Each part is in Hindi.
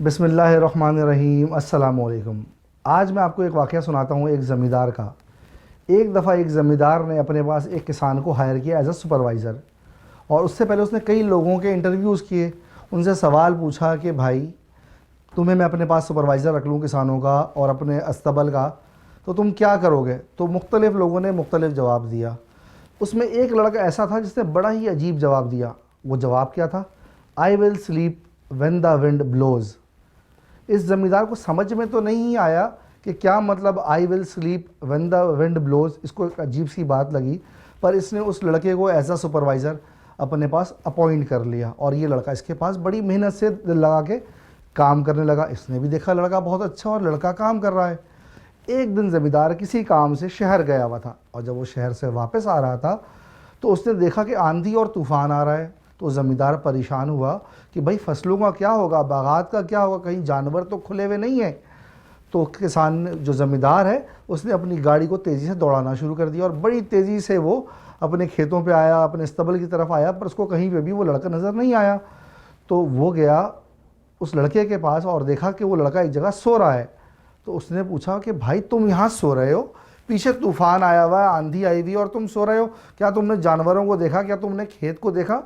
बिस्मिल्लाहिर्रहमानिर्रहीम, अस्सलामुअलैकुम। आज मैं आपको एक वाक़या सुनाता हूँ एक ज़मींदार का। एक दफ़ा एक ज़मींदार ने अपने पास एक किसान को हायर किया एज अ सुपरवाइज़र, और उससे पहले उसने कई लोगों के इंटरव्यूज़ किए, उनसे सवाल पूछा कि भाई तुम्हें मैं अपने पास सुपरवाइज़र रख लूँ किसानों का और अपने अस्तबल का, तो तुम क्या करोगे? तो मुख्तलिफ़ लोगों ने मुख्तलिफ़ जवाब दिया। उसमें एक लड़का ऐसा था जिसने बड़ा ही अजीब जवाब दिया। वो जवाब क्या था? I will sleep when the wind blows. इस ज़मींदार को समझ में तो नहीं आया कि क्या मतलब I will sleep when the wind blows. इसको एक अजीब सी बात लगी, पर इसने उस लड़के को एज अ सुपरवाइज़र अपने पास अपॉइंट कर लिया, और ये लड़का इसके पास बड़ी मेहनत से दिल लगा के काम करने लगा। इसने भी देखा लड़का बहुत अच्छा और लड़का काम कर रहा है। एक दिन ज़मींदार किसी काम से शहर गया हुआ था, और जब वो शहर से वापस आ रहा था तो उसने देखा कि आंधी और तूफ़ान आ रहा है। तो ज़मींदार परेशान हुआ कि भाई फसलों का क्या होगा, बागात का क्या होगा, कहीं जानवर तो खुले हुए नहीं हैं। तो किसान जो ज़मींदार है उसने अपनी गाड़ी को तेज़ी से दौड़ाना शुरू कर दिया, और बड़ी तेज़ी से वो अपने खेतों पे आया, अपने अस्तबल की तरफ आया, पर उसको कहीं पे भी वो लड़का नज़र नहीं आया। तो वो गया उस लड़के के पास और देखा कि वो लड़का एक जगह सो रहा है। तो उसने पूछा कि भाई तुम यहाँ सो रहे हो, पीछे तूफ़ान आया हुआ है, आंधी आई हुई है और तुम सो रहे हो, क्या तुमने जानवरों को देखा, क्या तुमने खेत को देखा?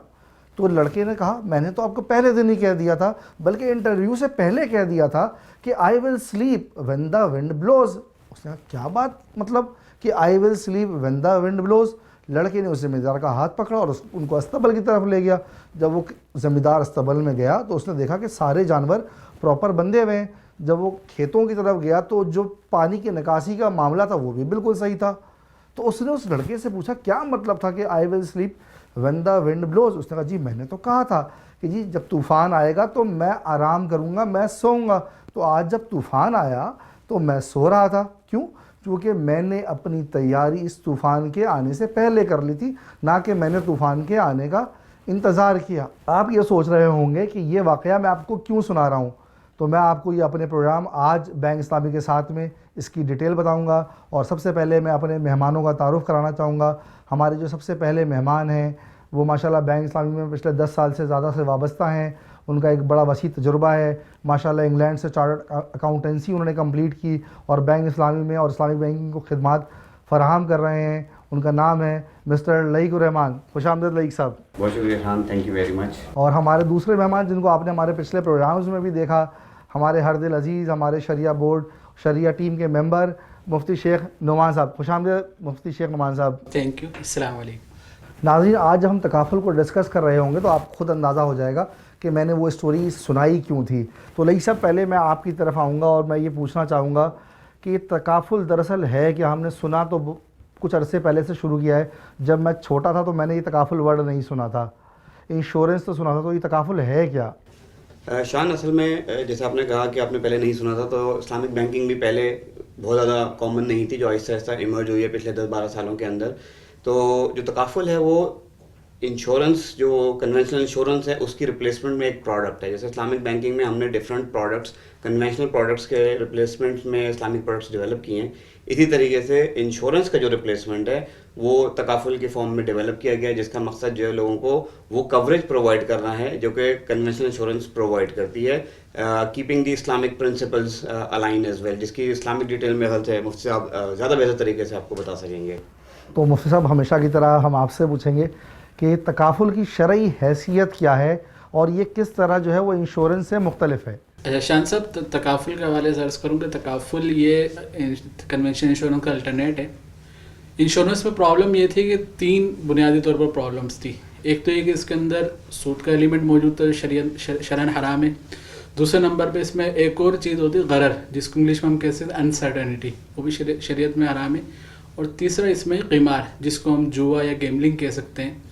तो लड़के ने कहा मैंने तो आपको पहले दिन ही कह दिया था, बल्कि इंटरव्यू से पहले कह दिया था कि I will sleep when the wind blows. उसने कहा क्या बात, मतलब कि I will sleep when the wind blows. लड़के ने उस ज़मींदार का हाथ पकड़ा और उनको अस्तबल की तरफ ले गया। जब वो ज़मींदार अस्तबल में गया तो उसने देखा कि सारे जानवर प्रॉपर बंधे हुए हैं। जब वो खेतों की तरफ गया तो जो पानी की निकासी का मामला था वो भी बिल्कुल सही था। तो उसने उस लड़के से पूछा क्या मतलब था कि I will sleep when the wind blows. उसने कहा जी मैंने तो कहा था कि जी जब तूफ़ान आएगा तो मैं आराम करूँगा, मैं सोऊंगा। तो आज जब तूफ़ान आया तो मैं सो रहा था। क्यों? क्योंकि मैंने अपनी तैयारी इस तूफ़ान के आने से पहले कर ली थी, ना कि मैंने तूफ़ान के आने का इंतज़ार किया। आप ये सोच रहे होंगे कि ये वाक़या मैं आपको क्यों सुना रहा हूँ, तो मैं आपको ये अपने प्रोग्राम आज बैंक इस्लामी के साथ में इसकी डिटेल बताऊंगा। और सबसे पहले मैं अपने मेहमानों का तारुफ़ कराना चाहूँगा। हमारे जो सबसे पहले मेहमान हैं वो माशाल्लाह बैंक इस्लामी में पिछले 10 साल से ज़्यादा से वाबस्ता हैं। उनका एक बड़ा वसी तजुर्बा है माशाल्लाह। इंग्लैंड से चार्टर्ड अकाउंटेंसी उन्होंने कंप्लीट की और बैंक इस्लामी में और इस्लामिक बैंकिंग को खिदमात फ़राहम कर रहे हैं। उनका नाम है मिस्टर लईकुर रहमान। खुशामदीद लईक साहब। बहुत शुक्रिया Khan, thank you very much. और हमारे दूसरे मेहमान जिनको आपने हमारे पिछले प्रोग्राम्स में भी देखा, हमारे हरदिल अजीज़, हमारे शरिया बोर्ड शरिया टीम के मेंबर मुफ्ती शेख नुमान साहब। खुशामदीद मुफ्ती शेख नुमान साहब। Thank you. अस्सलाम वालेकुम। नाज़रीन, आज जब हम तकाफुल को डिस्कस कर रहे होंगे तो आपको खुद अंदाज़ा हो जाएगा कि मैंने वो स्टोरी सुनाई क्यों थी। तो लईक साहब, पहले मैं आपकी तरफ आऊँगा और मैं ये पूछना चाहूँगा कि तकाफुल दरअसल है कि हमने सुना तो कुछ अरसे पहले से शुरू किया है। जब मैं छोटा था तो मैंने ये तकाफुल वर्ड नहीं सुना था, इंश्योरेंस तो सुना था। तो ये तकाफुल है क्या? शान, असल में जैसे आपने कहा कि आपने पहले नहीं सुना था, तो इस्लामिक बैंकिंग भी पहले बहुत ज़्यादा कॉमन नहीं थी, जो आहिस्ता आहिस्ता इमर्ज हुई है पिछले 10-12 सालों के अंदर। तो जो तकाफुल है वो इंश्योरेंस, जो कन्वेंशनल इंश्योरेंस है उसकी रिप्लेसमेंट में एक प्रोडक्ट है। जैसे इस्लामिक बैंकिंग में हमने डिफरेंट प्रोडक्ट्स, कन्वेंशनल प्रोडक्ट्स के रिप्लेसमेंट में इस्लामिक प्रोडक्ट्स डेवलप किए हैं। इसी तरीके से इंश्योरेंस का जो रिप्लेसमेंट है वो तकाफुल के फॉर्म में डेवलप किया गया है, जिसका मकसद जो है लोगों को वो कवरेज प्रोवाइड करना है जो कि कन्वेंशनल इंश्योरेंस प्रोवाइड करती है, keeping the Islamic principles align as well, जिसकी इस्लामिक डिटेल में हल है मुफ्ती साहब ज़्यादा बेहतर तरीके से आपको बता सकेंगे। तो मुफ्ती साहब, हमेशा की तरह हम आपसे पूछेंगे कि तकाफुल की शरई हैसियत क्या है और ये किस तरह जो है वो इंश्योरेंस से मुख्तलिफ है? अच्छा शान साहब, तकाफुल के हवाले से अर्ज़ करूँ कि तकाफुल ये कन्वेंशनल इंश्योरेंस का अल्टरनेट है। इंश्योरेंस में प्रॉब्लम ये थी कि 3 बुनियादी तौर पर प्रॉब्लम्स थी। एक तो ये कि इसके अंदर सूद का एलिमेंट मौजूद था, शरअन हराम है। दूसरे नंबर पे इसमें एक और चीज़ होती है गरर, जिसको इंग्लिश में हम कहते हैं अनसर्टेनिटी, वो भी शरीयत में हराम है। और तीसरा इसमें क़िमार, जिसको हम जुआ या गेमलिंग कह सकते हैं।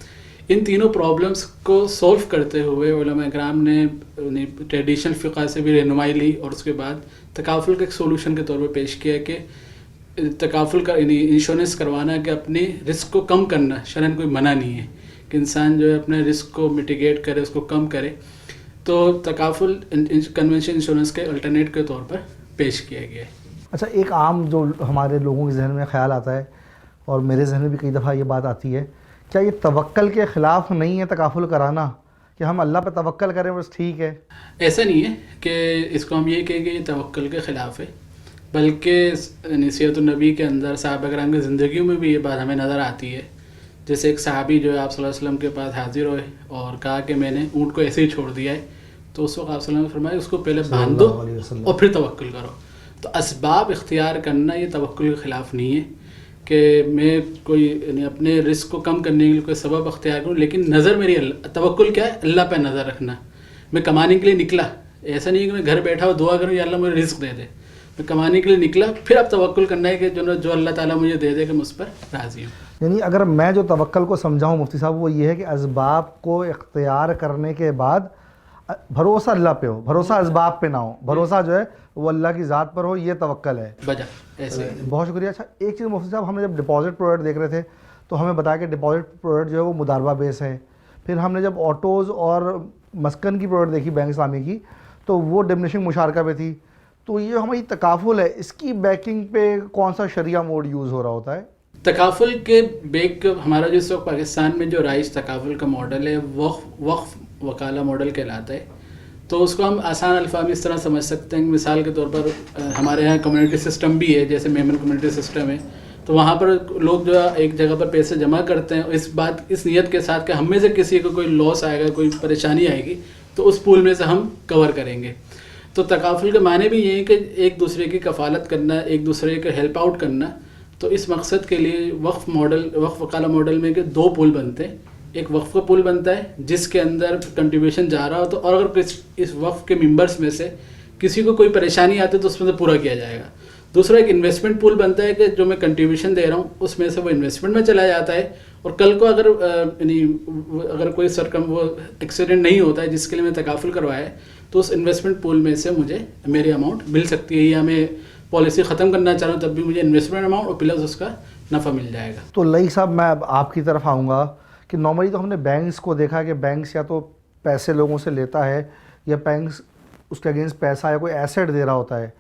इन तीनों प्रॉब्लम्स को सॉल्व करते हुए उलमा इकराम ने ट्रेडिशनल फ़िक़ा से भी रहनुमाई ली और उसके बाद तकाफुल के एक सोल्यूशन के तौर पर पेश किया कि तकाफुल का इंश्योरेंस करवाना कि अपनी रिस्क को कम करना, शरअन कोई मना नहीं है कि इंसान जो है अपने रिस्क को मिटिगेट करे, उसको कम करे। तो तकाफुल कन्वेंशनल इंश्योरेंस के अल्टरनेट के तौर पर पेश किया गया है। अच्छा, एक आम जो हमारे लोगों के जहन में ख्याल आता है और मेरे जहन में भी कई दफ़ा ये बात आती है, क्या ये तवक्कल के ख़िलाफ़ नहीं है तकाफुल कराना? कि हम अल्लाह पे तवक्कल करें बस ठीक है? ऐसा नहीं है कि इसको हम ये कहेंगे ये तवक्कुल के ख़िलाफ़ है, बल्कि नसीहतुन्नबी के अंदर सहाबा कराम की ज़िंदगी में भी ये बात हमें नज़र आती है। जैसे एक सहाबी जो है आप सल्लल्लाहु अलैहि वसल्लम के पास हाजिर हुए और कहा कि मैंने ऊँट को ऐसे ही छोड़ दिया है, तो उस वक्त आप सल्लल्लाहु अलैहि वसल्लम ने फरमाया उसको पहले बांध दो सल्लल्लाहु अलैहि वसल्लम। और फिर तवक्कुल करो। तो असबाब इख्तियार करना ये तवक्कुल के ख़िलाफ़ नहीं है कि मैं कोई यानी अपने रिस्क को कम करने के लिए कोई सबब अख्तियार करूँ, लेकिन नज़र मेरी तवक्कुल क्या है, अल्लाह पे नज़र रखना। मैं कमाने के लिए निकला, ऐसा नहीं है कि मैं घर बैठा और दुआ करूँ या अल्लाह मुझे रिस्क दे दे। मैं कमाने के लिए निकला, फिर अब तवक्कुल करना है कि जो अल्लाह ताला मुझे दे दे कि मुझ पर राज़ी हूँ। यानी अगर मैं जो तवक्कल को समझाऊँ मुफ्ती साहब, वो ये है कि असबाब को इख्तियार करने के बाद भरोसा अल्लाह पे हो, भरोसा असबाब पे ना हो, भरोसा जो है वो अल्लाह की ज़ात पर हो, ये तवक्कल है। वजह ऐसे बहुत शुक्रिया। अच्छा, एक चीज़ मुफ्ती साहब, हमने जब डिपॉजिट प्रोडक्ट देख रहे थे तो हमें बताया कि डिपॉजिट प्रोडक्ट जो है वो मुदारबा बेस है। फिर हमने जब ऑटोज़ और मस्कन की प्रोडक्ट देखी बैंक इस्लामी की, तो वो डिमिनिशिंग मुशारका पे थी। तो ये हमारी तकाफुल है, इसकी बैकिंग पे कौन सा शरिया मोड यूज़ हो रहा होता है? तकाफुल के बेक हमारा जो इस वक्त पाकिस्तान में जो राइज तकाफुल का मॉडल है वक्फ वकाला मॉडल कहलाता है। तो उसको हम आसान अल्फाज में इस तरह समझ सकते हैं, मिसाल के तौर पर हमारे यहाँ कम्युनिटी सिस्टम भी है, जैसे मेमन कम्युनिटी सिस्टम है। तो वहाँ पर लोग जो है एक जगह पर पैसे जमा करते हैं इस नियत के साथ कि हम में से किसी को कोई लॉस आएगा, कोई परेशानी आएगी, तो उस पूल में से हम कवर करेंगे। तो तकाफुल के माने भी ये है कि एक दूसरे की कफ़ालत करना, एक दूसरे के हेल्प आउट करना। तो इस मकसद के लिए वक्फ वकाला मॉडल में के दो पुल बनते हैं। एक वक्फ का पुल बनता है जिसके अंदर कंट्रीब्यूशन जा रहा हो, तो और अगर इस वक्फ के मेंबर्स में से किसी को कोई परेशानी आती है तो उसमें से पूरा किया जाएगा। दूसरा एक इन्वेस्टमेंट पुल बनता है कि जो मैं कंट्रीब्यूशन दे रहा हूँ उसमें से वो इन्वेस्टमेंट में चला जाता है, और कल को अगर कोई वो एक्सीडेंट नहीं होता है जिसके लिए मैं तकाफुल करवाया है, तो उस इन्वेस्टमेंट पुल में से मुझे मेरी अमाउंट मिल सकती है, या मैं पॉलिसी ख़त्म करना चाह रहा हूँ तब भी मुझे इन्वेस्टमेंट अमाउंट और प्लस उसका नफ़ा मिल जाएगा। तो लई साहब, मैं अब आपकी तरफ आऊँगा कि नॉर्मली तो हमने बैंक्स को देखा कि बैंक्स या तो पैसे लोगों से लेता है या बैंक्स उसके अगेंस्ट पैसा या कोई एसेट दे रहा होता है।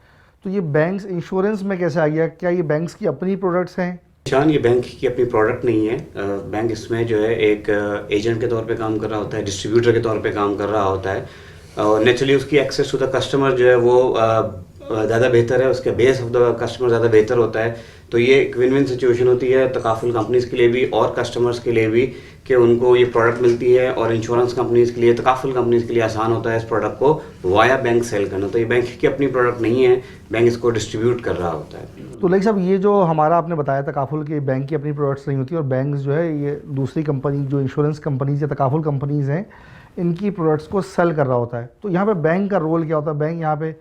तो ये बैंक्स इंश्योरेंस में कैसे आ गया? क्या ये बैंक्स की अपनी प्रोडक्ट्स हैं? शान, ये बैंक की अपनी प्रोडक्ट नहीं है। बैंक इसमें जो है एक एजेंट के तौर पे काम कर रहा होता है, डिस्ट्रीब्यूटर के तौर पे काम कर रहा होता है, और नेचुरली उसकी एक्सेस टू द कस्टमर जो है वो ज़्यादा बेहतर है, उसके बेस ऑफ द कस्टमर ज़्यादा बेहतर होता है। तो ये एक विन विन सिचुएशन होती है तकाफुल कंपनीज़ के लिए भी और कस्टमर्स के लिए भी कि उनको ये प्रोडक्ट मिलती है, और इंश्योरेंस कंपनीज़ के लिए, तकाफुल कंपनीज़ के लिए आसान होता है इस प्रोडक्ट को वाया बैंक सेल करना। तो ये बैंक की अपनी प्रोडक्ट नहीं है, बैंक इसको डिस्ट्रीब्यूट कर रहा होता है। तो लाइक साहब, ये जो हमारा आपने बताया तकाफुल की बैंक की अपनी प्रोडक्ट्स नहीं होती, और बैंक जो है ये दूसरी कंपनी जो इंश्योरेंस कंपनीज़ या तकाफुल कंपनीज़ हैं इनकी प्रोडक्ट्स को सेल कर रहा होता है। तो यहाँ पे बैंक का रोल क्या होता है? बैंक यहाँ पे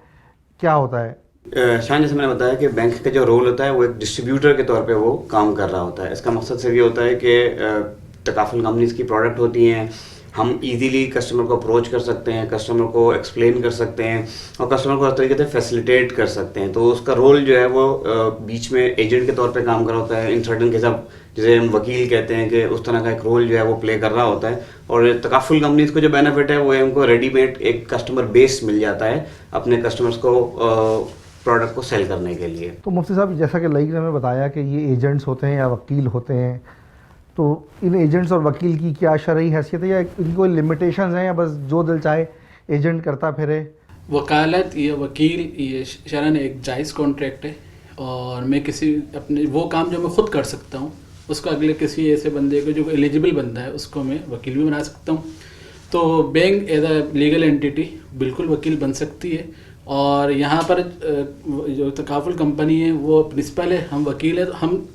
क्या होता है? शान, जैसे मैंने बताया कि बैंक का जो रोल होता है वो एक डिस्ट्रीब्यूटर के तौर पे वो काम कर रहा होता है। इसका मकसद सिर्फ ये होता है कि तकाफुल कंपनीज़ की प्रोडक्ट होती हैं, हम इजीली कस्टमर को अप्रोच कर सकते हैं, कस्टमर को एक्सप्लेन कर सकते हैं और कस्टमर को हर तरीके से फैसिलिटेट कर सकते हैं। तो उसका रोल जो है वो बीच में एजेंट के तौर पे काम कर रहा होता है। इन सर्टन केस अब जिसे हम वकील कहते हैं कि उस तरह का एक रोल जो है वो प्ले कर रहा होता है। और तकाफुल कंपनीज़ को जो बेनिफिट है वो है उनको रेडीमेड एक कस्टमर बेस मिल जाता है अपने कस्टमर्स को प्रोडक्ट को सेल करने के लिए। तो मुफ्ती साहब, जैसा कि लई ने हमें बताया कि ये एजेंट्स होते हैं या वकील होते हैं, तो इन एजेंट्स और वकील की क्या शरई हैसियत है, या इनकी कोई लिमिटेशंस हैं, या बस जो दिल चाहे एजेंट करता फिरे? वकालत या वकील ये शरन एक जायज़ कॉन्ट्रैक्ट है, और मैं किसी अपने वो काम जो मैं ख़ुद कर सकता हूँ उसको अगले किसी ऐसे बंदे को जो एलिजिबल बंदा है उसको मैं वकील भी बना सकता हूँ। तो bank as a legal entity बिल्कुल वकील बन सकती है, और यहाँ पर जो तकाफुल कंपनी है वो प्रिंसिपल है, हम वकील है, तो हम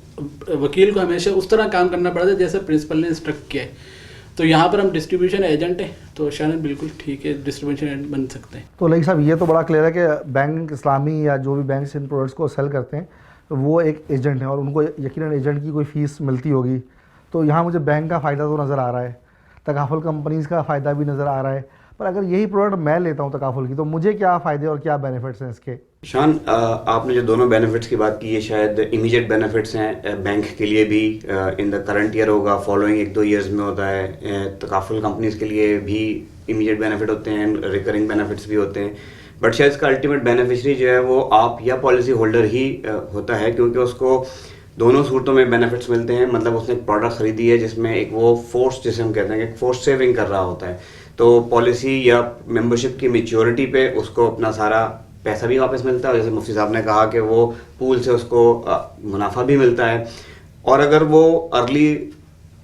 वकील को हमेशा उस तरह काम करना पड़ता है जैसे प्रिंसिपल ने इंस्ट्रक्ट किया है। तो यहाँ पर हम डिस्ट्रीब्यूशन एजेंट हैं, तो शायद बिल्कुल ठीक है, डिस्ट्रीब्यूशन एजेंट बन सकते हैं। तो लाइक साहब, ये तो बड़ा क्लियर है कि बैंक इस्लामी या जो भी बैंक इन प्रोडक्ट्स को सेल करते हैं तो वो एक एजेंट है, और उनको यकीनन एजेंट की कोई फ़ीस मिलती होगी। तो यहाँ मुझे बैंक का फ़ायदा तो नज़र आ रहा है, तकाफुल कंपनीज़ का फ़ायदा भी नज़र आ रहा है, पर अगर यही प्रोडक्ट मैं लेता हूँ तकाफुल की, तो मुझे क्या फ़ायदे और क्या बेनिफिट्स हैं इसके? शान, आपने जो दोनों बेनिफिट्स की बात की है शायद इमीडिएट बेनिफिट्स हैं बैंक के लिए भी, इन द करंट ईयर होगा, फॉलोइंग 1-2 ईयर्स में होता है। तकाफुल कंपनीज़ के लिए भी इमीडिएट बेनिफिट होते हैं, रिकरिंग बेनिफिट्स भी होते हैं, बट शायद इसका अल्टीमेट बेनिफिशरी जो है वो आप या पॉलिसी होल्डर ही होता है, क्योंकि उसको दोनों सूरतों में बेनिफिट्स मिलते हैं। मतलब उसने एक प्रोडक्ट खरीदी है जिसमें एक वो फोर्स, जिसे हम कहते हैं कि फोर्स सेविंग कर रहा होता है, तो पॉलिसी या मेंबरशिप की मैच्योरिटी पे उसको अपना सारा पैसा भी वापस मिलता है। और जैसे मुफ्ती साहब ने कहा कि वो पूल से उसको मुनाफा भी मिलता है। और अगर वो early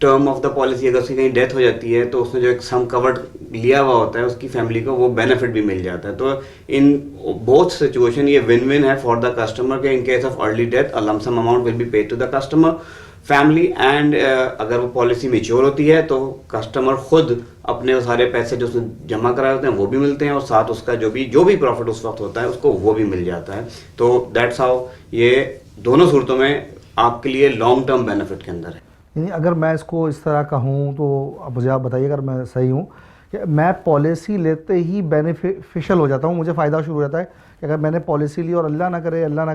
term of the policy अगर उसकी कहीं डेथ हो जाती है तो उसने जो एक सम कवर्ड लिया हुआ होता है उसकी फैमिली को, वो बेनिफिट भी मिल जाता है। तो इन बोथ सिचुएशन ये विन विन है फॉर द कस्टमर के in case of early death a lump sum amount will be paid to the customer family and अगर वो पॉलिसी मेच्योर होती है तो कस्टमर खुद अपने वो सारे पैसे जो उसने जमा कराए होते हैं वो भी मिलते हैं और साथ उसका जो भी प्रॉफिट उस वक्त होता है उसको वो भी मिल जाता है। तो दैट्स हाउ ये दोनों सूरतों में आपके लिए लॉन्ग टर्म बेनिफिट के अंदर है। यानी अगर मैं इसको इस तरह कहूँ तो अब मुझे आप बताइए अगर मैं सही हूँ कि मैं पॉलिसी लेते ही बेनिफिशियल हो जाता हूँ, मुझे फ़ायदा शुरू हो जाता है कि अगर मैंने पॉलिसी ली और अल्लाह ना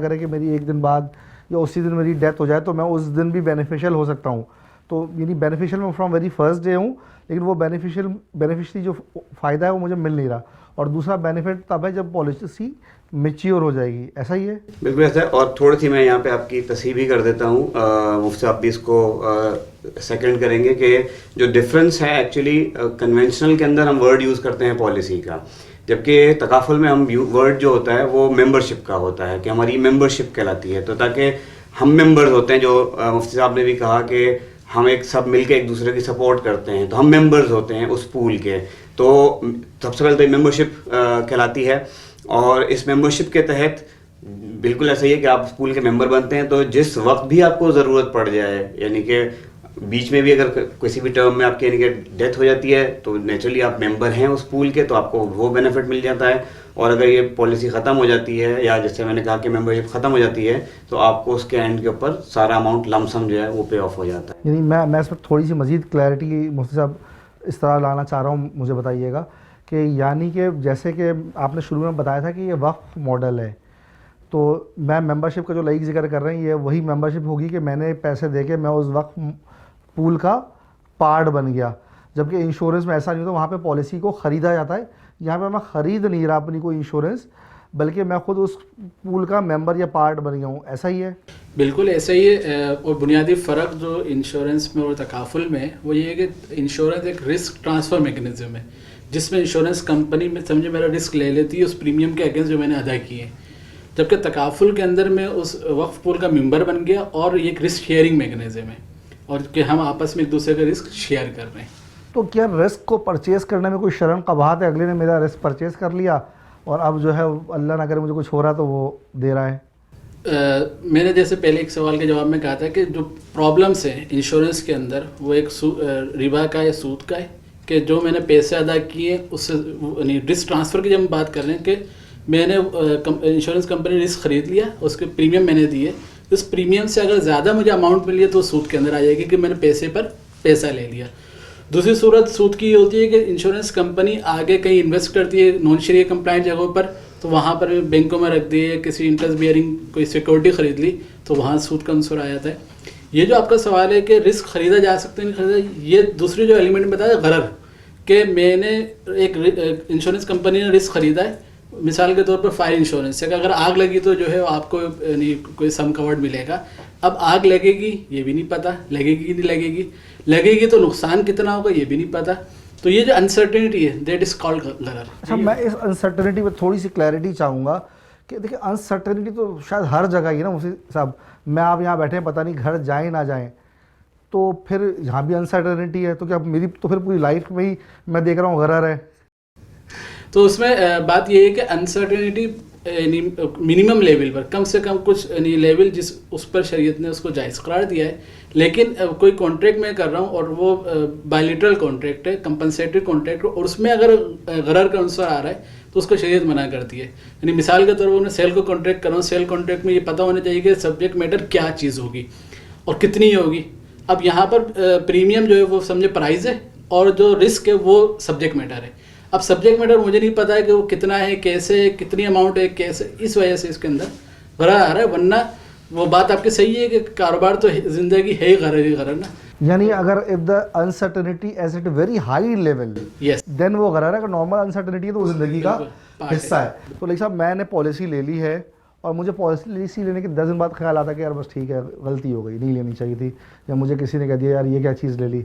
करे कि मेरी एक दिन बाद या उसी दिन मेरी डेथ हो जाए तो मैं उस दिन भी बेनिफिशियल हो सकता हूँ। तो यानी बेनिफिशियल मैं फ्रॉम वेरी फर्स्ट डे हूँ, लेकिन वो बेनिफिशियली जो फ़ायदा है वो मुझे मिल नहीं रहा। और दूसरा बेनिफिट तब है जब पॉलिसी मेच्योर हो जाएगी, ऐसा ही है? बिल्कुल ऐसा है। और थोड़ी सी मैं यहाँ पे आपकी तस्हीह भी कर देता हूँ, मुफ्ती साहब भी इसको सेकंड करेंगे कि जो डिफरेंस है एक्चुअली कन्वेंशनल के अंदर हम वर्ड यूज़ करते हैं पॉलिसी का, जबकि तकाफुल में हम वर्ड जो होता है वो मेंबरशिप का होता है कि हमारी मेंबरशिप कहलाती है। तो ताकि हम मेंबर्स होते हैं, जो मुफ्ती साहब ने भी कहा कि हम एक सब मिलके एक दूसरे की सपोर्ट करते हैं, तो हम मेंबर्स होते हैं उस पूल के। तो सबसे पहले तो मेंबरशिप कहलाती है और इस मेंबरशिप के तहत बिल्कुल ऐसा ही है कि आप स्कूल के मेंबर बनते हैं तो जिस वक्त भी आपको ज़रूरत पड़ जाए, यानी कि बीच में भी अगर किसी भी टर्म में आपके यानी कि डेथ हो जाती है तो नेचुरली आप मेंबर हैं उस पूल के, तो आपको वो बेनिफिट मिल जाता है। और अगर ये पॉलिसी ख़त्म हो जाती है या जैसे मैंने कहा कि मेंबरशिप ख़त्म हो जाती है तो आपको उसके एंड के ऊपर सारा अमाउंट लमसम जो है वो पे ऑफ हो जाता है। यानी मैं इस पर थोड़ी सी मज़ीद क्लैरिटी मुफ्ती साहब इस तरह लाना चाह रहा हूँ, मुझे बताइएगा कि यानी कि जैसे कि आपने शुरू में बताया था कि ये वक्फ मॉडल है, तो मैं मेंबरशिप का जो लाइक जिक्र कर रहे हैं ये वही मेंबरशिप होगी कि मैंने पैसे दे के मैं उस वक्त पूल का पार्ट बन गया। जबकि इंश्योरेंस में ऐसा नहीं होता, वहाँ पे पॉलिसी को ख़रीदा जाता है। यहाँ पे मैं ख़रीद नहीं रहा अपनी कोई इंश्योरेंस, बल्कि मैं खुद उस पूल का मेंबर या पार्ट बन गया हूँ, ऐसा ही है? बिल्कुल ऐसा ही है। और बुनियादी फ़र्क जो इंश्योरेंस में और तकाफुल में है वो ये है कि इंश्योरेंस एक रिस्क ट्रांसफ़र मेकनिज़म है जिसमें इंश्योरेंस कंपनी में समझे मेरा रिस्क ले लेती है उस प्रीमियम के अगेंस्ट जो मैंने अदा किए। जबकि तकाफुल के अंदर में उस वक्फ पूल का मेंबर बन गया और ये एक रिस्क शेयरिंग मैकेनिज्म है और कि हम आपस में एक दूसरे का रिस्क शेयर कर रहे हैं। तो क्या रिस्क को परचेज़ करने में कोई शर्म कबाहत है? अगले ने मेरा रिस्क परचेज़ कर लिया और अब जो है अल्लाह ना करे मुझे कुछ हो रहा तो वो दे रहा है। मैंने जैसे पहले एक सवाल के जवाब में कहा था कि जो प्रॉब्लम्स हैं इंश्योरेंस के अंदर वो एक रिबा का है, सूद का है, कि जो मैंने पैसे अदा किए उससे रिस्क ट्रांसफ़र की जब हम बात कर रहे हैं कि मैंने इंश्योरेंस कंपनी रिस्क ख़रीद लिया, उसके प्रीमियम मैंने दिए, उस प्रीमियम से अगर ज़्यादा मुझे अमाउंट मिली है तो सूद के अंदर आ जाएगी कि मैंने पैसे पर पैसा ले लिया। दूसरी सूरत सूद की होती है कि इंश्योरेंस कंपनी आगे कहीं इन्वेस्ट करती है नॉन शरिया कंप्लाइंट जगहों पर, तो वहाँ पर बैंकों में रख दिए, किसी इंटरेस्ट बियरिंग कोई सिक्योरिटी ख़रीद ली तो वहाँ सूद का अंसर आ जाता है। ये जो आपका सवाल है कि रिस्क ख़रीदा जा सकता है नहीं ख़रीदा, ये दूसरी जो एलिमेंट बताया गरर, कि मैंने एक इंश्योरेंस कंपनी ने रिस्क ख़रीदा है, मिसाल के तौर पर फायर इंश्योरेंस से, अगर आग लगी तो जो है आपको कोई सम कवर्ड मिलेगा। अब आग लगेगी ये भी नहीं पता, लगेगी कि नहीं लगेगी, लगेगी तो नुकसान कितना होगा ये भी नहीं पता। तो ये जो अनसर्टेनिटी है दैट इज़ कॉल्ड गरर। अच्छा, मैं इस अनसर्टेनिटी पर थोड़ी सी क्लैरिटी चाहूँगा कि देखिए अनसर्टेनिटी तो शायद हर जगह ही ना मुफ्ती साहब, मैं आप यहाँ बैठे हैं पता नहीं घर जाएँ ना जाएँ, तो फिर यहाँ भी अनसर्टेनिटी है, तो क्या मेरी तो फिर पूरी लाइफ में ही मैं देख रहा हूँ गरर है? तो उसमें बात ये है कि अनसर्टेनिटी मिनिमम लेवल पर कम से कम कुछ लेवल जिस उस पर शरीयत ने उसको जायज़ करार दिया है, लेकिन कोई कॉन्ट्रैक्ट मैं कर रहा हूँ और वो बायलिटरल कॉन्ट्रैक्ट है, कंपनसेटरी कॉन्ट्रैक्ट, और उसमें अगर गरर का अंसर आ रहा है तो उसको शरीयत मना करती है। यानी मिसाल के तौर पर उन्हें सेल को कॉन्ट्रैक्ट कर रहा हूँ, सेल कॉन्ट्रैक्ट में ये पता होना चाहिए कि सब्जेक्ट मैटर क्या चीज़ होगी और कितनी होगी। अब यहाँ पर प्रीमियम जो है वो समझे प्राइस है और जो रिस्क है वो सब्जेक्ट मैटर है। अब सब्जेक्ट मैटर मुझे नहीं पता है कि वो कितना है, कैसे है, कितनी अमाउंट है, कैसे, इस वजह से इसके अंदर गरर आ रहा है। वरना वो बात आपकी सही है कि कारोबार तो ज़िंदगी है ही गरर ही गरर ना। यानी अगर if the uncertainty as at very high level yes then वो गरर है, अगर नॉर्मल अनसर्टेनिटी है तो वो ज़िंदगी का हिस्सा है। तो लेकिन साहब मैंने पॉलिसी ले ली है और मुझे पॉलिसी लेने के 10 दिन बाद ख्याल आता कि यार बस ठीक है, गलती हो गई, नहीं लेनी चाहिए थी, या मुझे किसी ने कह दिया यार ये क्या चीज़ ले ली।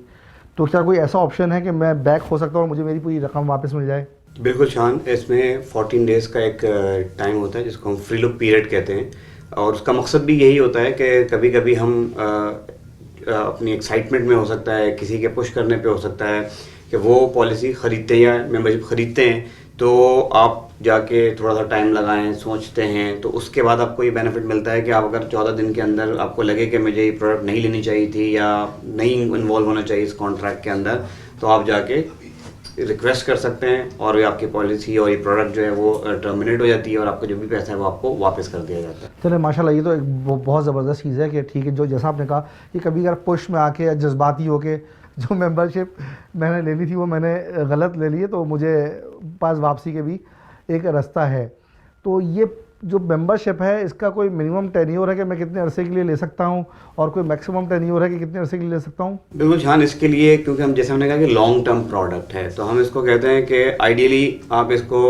तो क्या कोई ऐसा ऑप्शन है कि मैं बैक हो सकता हूँ और मुझे मेरी पूरी रकम वापस मिल जाए? बिल्कुल शान, इसमें 14 डेज़ का एक टाइम होता है जिसको हम फ्री लुक पीरियड कहते हैं, और उसका मकसद भी यही होता है कि कभी कभी हम अपनी एक्साइटमेंट में हो सकता है, किसी के पुश करने पे हो सकता है कि वो पॉलिसी ख़रीदते हैं या मेंबरशिप ख़रीदते हैं, तो आप जाके थोड़ा सा टाइम लगाएं, सोचते हैं, तो उसके बाद आपको ये बेनिफिट मिलता है कि आप अगर 14 दिन के अंदर आपको लगे कि मुझे ये प्रोडक्ट नहीं लेनी चाहिए थी या नहीं इन्वॉल्व होना चाहिए इस कॉन्ट्रैक्ट के अंदर, तो आप जाके रिक्वेस्ट कर सकते हैं और ये आपकी पॉलिसी और ये प्रोडक्ट जो है वो टर्मिनेट हो जाती है और आपका जो भी पैसा है वो आपको वापस कर दिया जाता है। चले माशाल्लाह, ये तो एक बहुत ज़बरदस्त चीज़ है कि ठीक है, जो जैसा आपने कहा कि कभी अगर पुश में आके या जज्बाती होके जो मेंबरशिप मैंने लेनी थी वो मैंने गलत ले ली है, तो मुझे पास वापसी के भी एक रास्ता है। तो ये जो मेंबरशिप है इसका कोई मिनिमम टेन्योर है कि मैं कितने अरसे के लिए ले सकता हूँ, और कोई मैक्सिमम टेन्योर है कि कितने अरसे के लिए ले सकता हूँ? बिल्कुल शान, इसके लिए क्योंकि हम जैसे हमने कहा कि लॉन्ग टर्म प्रोडक्ट है, तो हम इसको कहते हैं कि आइडियली आप इसको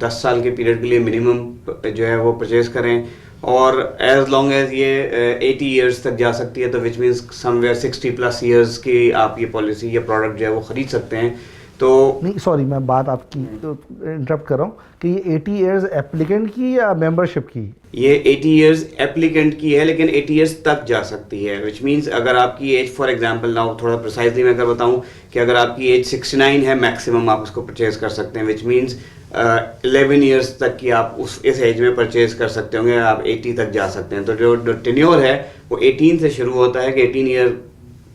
10 साल के पीरियड के लिए मिनिमम जो है वो परचेज करें, और एज लॉन्ग एज ये 80 ईयर्स तक जा सकती है, तो विच मीन्स समवेयर 60+ ईयर्स की आप ये पॉलिसी या प्रोडक्ट जो है वो ख़रीद सकते हैं। तो नहीं सॉरी, मैं बात आपकी इंटरप्ट कर रहा हूँ कि ये 80 ईयर्स एप्लीकेंट की या मेंबरशिप की? ये 80 ईयर्स एप्लीकेंट की है, लेकिन 80 ईयर्स तक जा सकती है, विच मीन्स अगर आपकी एज फॉर एग्जांपल ना, थोड़ा प्रिसाइजली मैं अगर बताऊं कि अगर आपकी एज 69 है मैक्सिमम आप उसको परचेज कर सकते हैं, विच मीन्स 11 ईयर्स तक की आप इस एज में परचेज कर सकते होंगे, आप 80 तक जा सकते हैं। तो जो टेन्योर है वो 18 से शुरू होता है कि 18 ईयर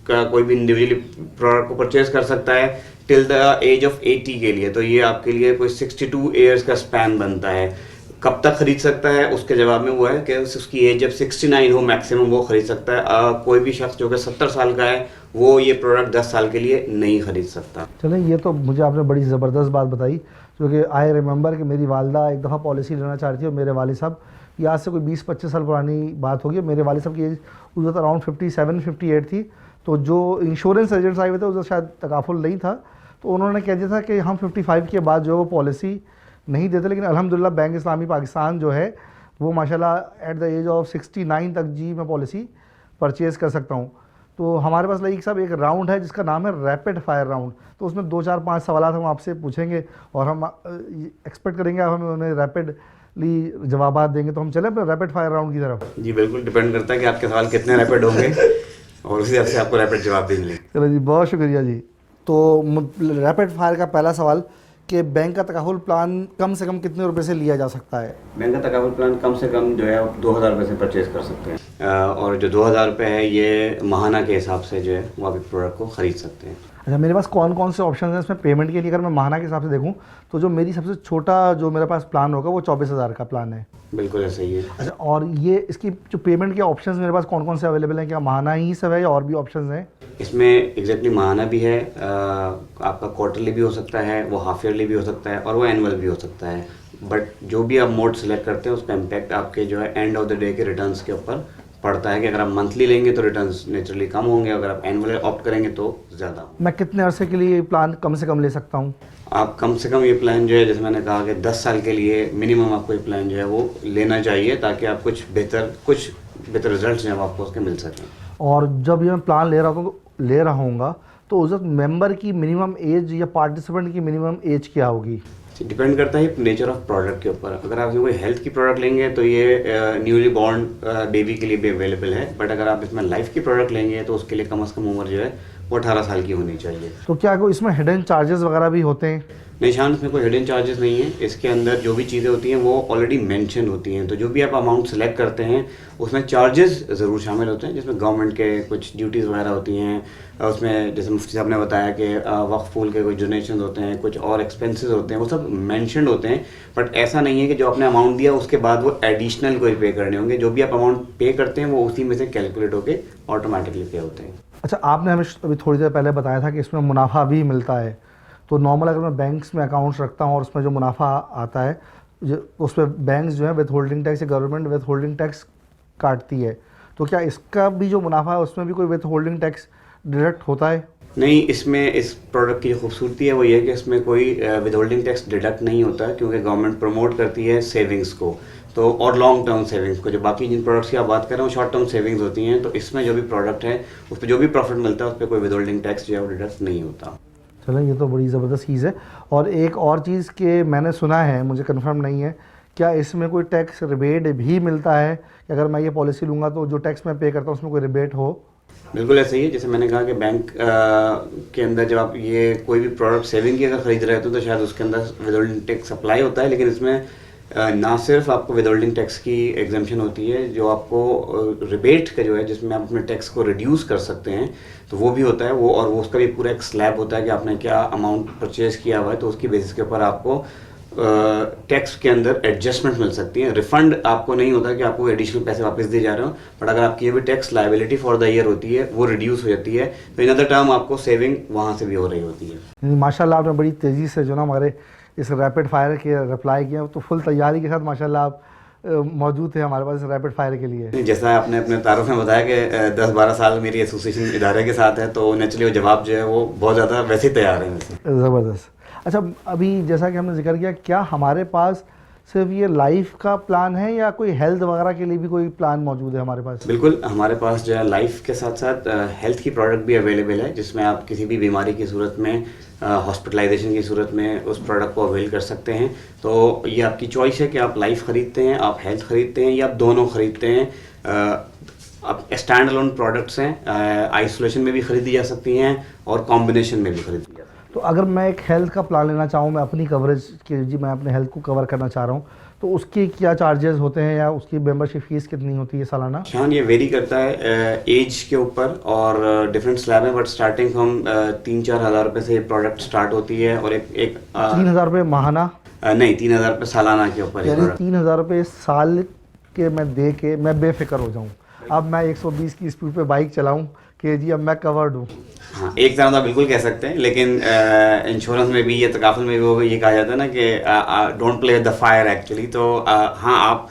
का कोई भी इंडिविजुअली प्रोडक्ट को परचेज कर सकता है टिल द एज ऑफ 80 के लिए। तो ये आपके लिए कोई 62 ईयर्स का स्पैन बनता है। कब तक खरीद सकता है, उसके जवाब में वो है कि उसकी एज जब 69 हो मैक्सिमम वो खरीद सकता है। कोई भी शख्स जो कि 70 साल का है वो ये प्रोडक्ट 10 साल के लिए नहीं खरीद सकता। चलें, ये तो मुझे आपने बड़ी ज़बरदस्त बात बताई, क्योंकि आई रिमेंबर कि मेरी वालदा एक दफ़ा पॉलिसी लेना चाह रही थी और मेरे वालिद साहब, ये आज से कोई 20-25 साल पुरानी बात होगी, मेरे वालिद साहब की एज उस वक्त अराउंड 57-58 थी। तो जो इंश्योरेंस एजेंट्स आए हुए थे उस वक्त शायद तकाफुल नहीं था, तो उन्होंने कह दिया था कि हम 55 के बाद जो है वो पॉलिसी नहीं देते, लेकिन अल्हम्दुलिल्लाह बैंक इस्लामी पाकिस्तान जो है वो माशाल्लाह एट द एज ऑफ 69 तक जी मैं पॉलिसी परचेज़ कर सकता हूँ। तो हमारे पास लाइक साहब एक राउंड है जिसका नाम है रैपिड फायर राउंड, तो उसमें 2-4-5 सवाल हम आपसे पूछेंगे और हम एक्सपेक्ट करेंगे आप हमें उन्हें रैपिडली जवाब देंगे। तो हम चलें अपने रैपिड फायर राउंड की तरफ? जी बिल्कुल, डिपेंड करता है कि आपके सवाल कितने रैपिड होंगे और उसी हिसाब से आपको रैपिड जवाब भी मिलेंगे। चलो जी, बहुत शुक्रिया जी। तो रैपिड फायर का पहला सवाल कि बैंक का तकाफुल प्लान कम से कम कितने रुपए से लिया जा सकता है? बैंक का तकाफुल प्लान कम से कम जो है 2000 रुपये से परचेज कर सकते हैं, और जो 2000 रुपये है ये माहाना के हिसाब से जो है वो आप इस प्रोडक्ट को ख़रीद सकते हैं। अच्छा, मेरे पास कौन कौन से ऑप्शन हैं इसमें पेमेंट के लिए? अगर मैं माहाना के हिसाब से देखूं तो जो मेरी सबसे छोटा जो मेरे पास प्लान होगा वो 24,000 का प्लान है। बिल्कुल ऐसा ही है। अच्छा, और ये इसकी जो पेमेंट के ऑप्शंस मेरे पास कौन कौन से अवेलेबल हैं? क्या माहाना ही सब है या और भी ऑप्शंस हैं? इसमें एग्जैक्टली माहाना भी है, आपका क्वार्टरली भी हो सकता है, वो हाफ ईयरली भी हो सकता है और वो एनुअल भी हो सकता है। बट जो भी आप मोड सेलेक्ट करते हैं उसका इम्पैक्ट आपके जो है एंड ऑफ द डे के रिटर्न्स के ऊपर पड़ता है कि अगर आप मंथली लेंगे तो रिटर्न्स नेचुरली कम होंगे, अगर आप एनुअल ऑप्ट करेंगे तो ज़्यादा। मैं कितने अरसे के लिए प्लान कम से कम ले सकता हूँ? आप कम से कम ये प्लान जो है, जैसे मैंने कहा कि 10 साल के लिए मिनिमम आपको ये प्लान जो है वो लेना चाहिए, ताकि आप कुछ बेहतर रिजल्ट्स जो है आपको उसके मिल सकें। और जब ये मैं प्लान ले रहा हूँगा तो उस वक्त मेंबर की मिनिमम एज या पार्टिसिपेंट की मिनिमम एज क्या होगी? डिपेंड करता है नेचर ऑफ प्रोडक्ट के ऊपर। अगर आप कोई हेल्थ की प्रोडक्ट लेंगे तो ये न्यूली बॉर्न बेबी के लिए भी अवेलेबल है, बट अगर आप इसमें लाइफ की प्रोडक्ट लेंगे तो उसके लिए कम से कम उम्र जो है वो 18 साल की होनी चाहिए। तो क्या कोई इसमें हिडन चार्जेस वगैरह भी होते हैं? नहीं शान, इसमें कोई हिडन चार्जेस नहीं है। इसके अंदर जो भी चीज़ें होती हैं वो ऑलरेडी मेंशन होती हैं, तो जो भी आप अमाउंट सेलेक्ट करते हैं उसमें चार्जेस ज़रूर शामिल होते हैं, जिसमें गवर्नमेंट के कुछ ड्यूटीज़ वगैरह होती हैं, उसमें जैसे मुफ्ती साहब ने बताया कि वक्फ पूल के कुछ डोनेशन होते हैं, कुछ और एक्सपेंसेस होते हैं, वो सब मैंशन होते हैं। बट ऐसा नहीं है कि जो आपने अमाउंट दिया उसके बाद वो एडिशनल कोई पे करने होंगे। जो भी आप अमाउंट पे करते हैं वो उसी में से कैलकुलेट होकर ऑटोमेटिकली पे होते हैं। अच्छा, आपने हमें अभी थोड़ी देर पहले बताया था कि इसमें मुनाफा भी मिलता है, तो नॉर्मल अगर मैं बैंक्स में अकाउंट्स रखता हूँ और उसमें जो मुनाफा आता है उस पर बैंक्स जो है विथ होल्डिंग टैक्स या गवर्नमेंट विथ होल्डिंग टैक्स काटती है, तो क्या इसका भी जो मुनाफा है उसमें भी कोई विथ होल्डिंग टैक्स डिडक्ट होता है? नहीं, इसमें इस प्रोडक्ट की जो खूबसूरती है वो ये है कि इसमें कोई विद होल्डिंग टैक्स डिडक्ट नहीं होता, क्योंकि गवर्नमेंट प्रमोट करती है सेविंग्स को। तो और लॉन्ग टर्म सेविंग्स को, जो बाकी जिन प्रोडक्ट्स की आप बात कर रहे हो शॉर्ट टर्म सेविंग्स होती हैं, तो इसमें जो भी प्रोडक्ट है उस पर जो भी प्रॉफिट मिलता है उस पर कोई विदहोल्डिंग टैक्स जो है वो डिडक्ट नहीं होता। चलो ये तो बड़ी ज़बरदस्त चीज़ है। और एक और चीज़ के मैंने सुना है, मुझे कंफर्म नहीं है, क्या इसमें कोई टैक्स रिबेट भी मिलता है कि अगर मैं ये पॉलिसी लूँगा तो जो टैक्स मैं पे करता हूँ उसमें कोई रिबेट हो? बिल्कुल ऐसे ही है, जैसे मैंने कहा कि बैंक के अंदर जब आप ये कोई भी प्रोडक्ट सेविंग की अगर खरीद रहे हो तो शायद उसके अंदर विदहोल्डिंग टैक्स अप्लाई होता है, लेकिन इसमें ना सिर्फ आपको विदहोल्डिंग टैक्स की एग्जाम्पशन होती है, जो आपको रिबेट का जो है जिसमें आप अपने टैक्स को रिड्यूस कर सकते हैं तो वो भी होता है वो, और वो उसका भी पूरा एक स्लैब होता है कि आपने क्या अमाउंट परचेज किया हुआ है, तो उसकी बेसिस के ऊपर आपको टैक्स के अंदर एडजस्टमेंट मिल सकती है। रिफंड आपको नहीं होता कि आपको एडिशनल पैसे वापस दिए जा रहे हो, बट अगर आपकी ये भी tax liability for the year होती है वो रिड्यूस हो जाती है, तो इन अदर टर्म आपको सेविंग वहाँ से भी हो रही होती है। माशाल्लाह आपने बड़ी तेज़ी से जो ना हमारे इस रैपिड फायर के रिप्लाई किया, तो फुल तैयारी के साथ माशाल्लाह आप मौजूद थे हमारे पास रैपिड फायर के लिए। जैसा आपने अपने तारुफ में बताया कि 10-12 साल मेरी एसोसिएशन इदारे के साथ है, तो नेचुरली वो जवाब जो है वो बहुत ज़्यादा वैसे ही तैयार है वैसे। ज़बरदस्त। अच्छा, अभी जैसा कि हमने जिक्र किया, क्या हमारे पास सिर्फ ये लाइफ का प्लान है या कोई हेल्थ वगैरह के लिए भी कोई प्लान मौजूद है हमारे पास? बिल्कुल, हमारे पास जो है लाइफ के साथ साथ हेल्थ की प्रोडक्ट भी अवेलेबल है, जिसमें आप किसी भी बीमारी की सूरत में, हॉस्पिटलाइजेशन की सूरत में उस प्रोडक्ट को अवेल कर सकते हैं। तो ये आपकी चॉइस है कि आप लाइफ ख़रीदते हैं, आप हेल्थ ख़रीदते हैं, या आप दोनों ख़रीदते हैं। अब स्टैंड अलोन प्रोडक्ट्स हैं, आइसोलेशन में भी ख़रीदी जा सकती हैं और कॉम्बिनेशन में भी ख़रीदी जा सकती हैं। तो अगर मैं एक हेल्थ का प्लान लेना चाहूँ, मैं अपनी कवरेज के जी मैं अपने हेल्थ को कवर करना चाह रहा हूँ, तो उसके क्या चार्जेस होते हैं या उसकी मेंबरशिप फीस कितनी होती है सालाना? शान, ये वेरी करता है एज के ऊपर और डिफरेंट स्लैब है, बट स्टार्टिंग फ्रॉम 3-4 हज़ार रुपये से ये प्रोडक्ट स्टार्ट होती है। और एक 3,000 रुपये माहाना? नहीं, 3,000 रुपये सालाना के ऊपर। यानी 3,000 रुपये साल के मैं दे के मैं बेफिक्र हो जाऊँ, अब मैं 120 की स्पीड पे बाइक चलाऊँ कि जी अब मैं कवर्ड हूँ। हाँ, एक तरह तो बिल्कुल कह सकते हैं, लेकिन इंश्योरेंस में भी ये तकाफुल में भी वो ये कहा जाता है ना कि don't play with the fire actually. तो हाँ, आप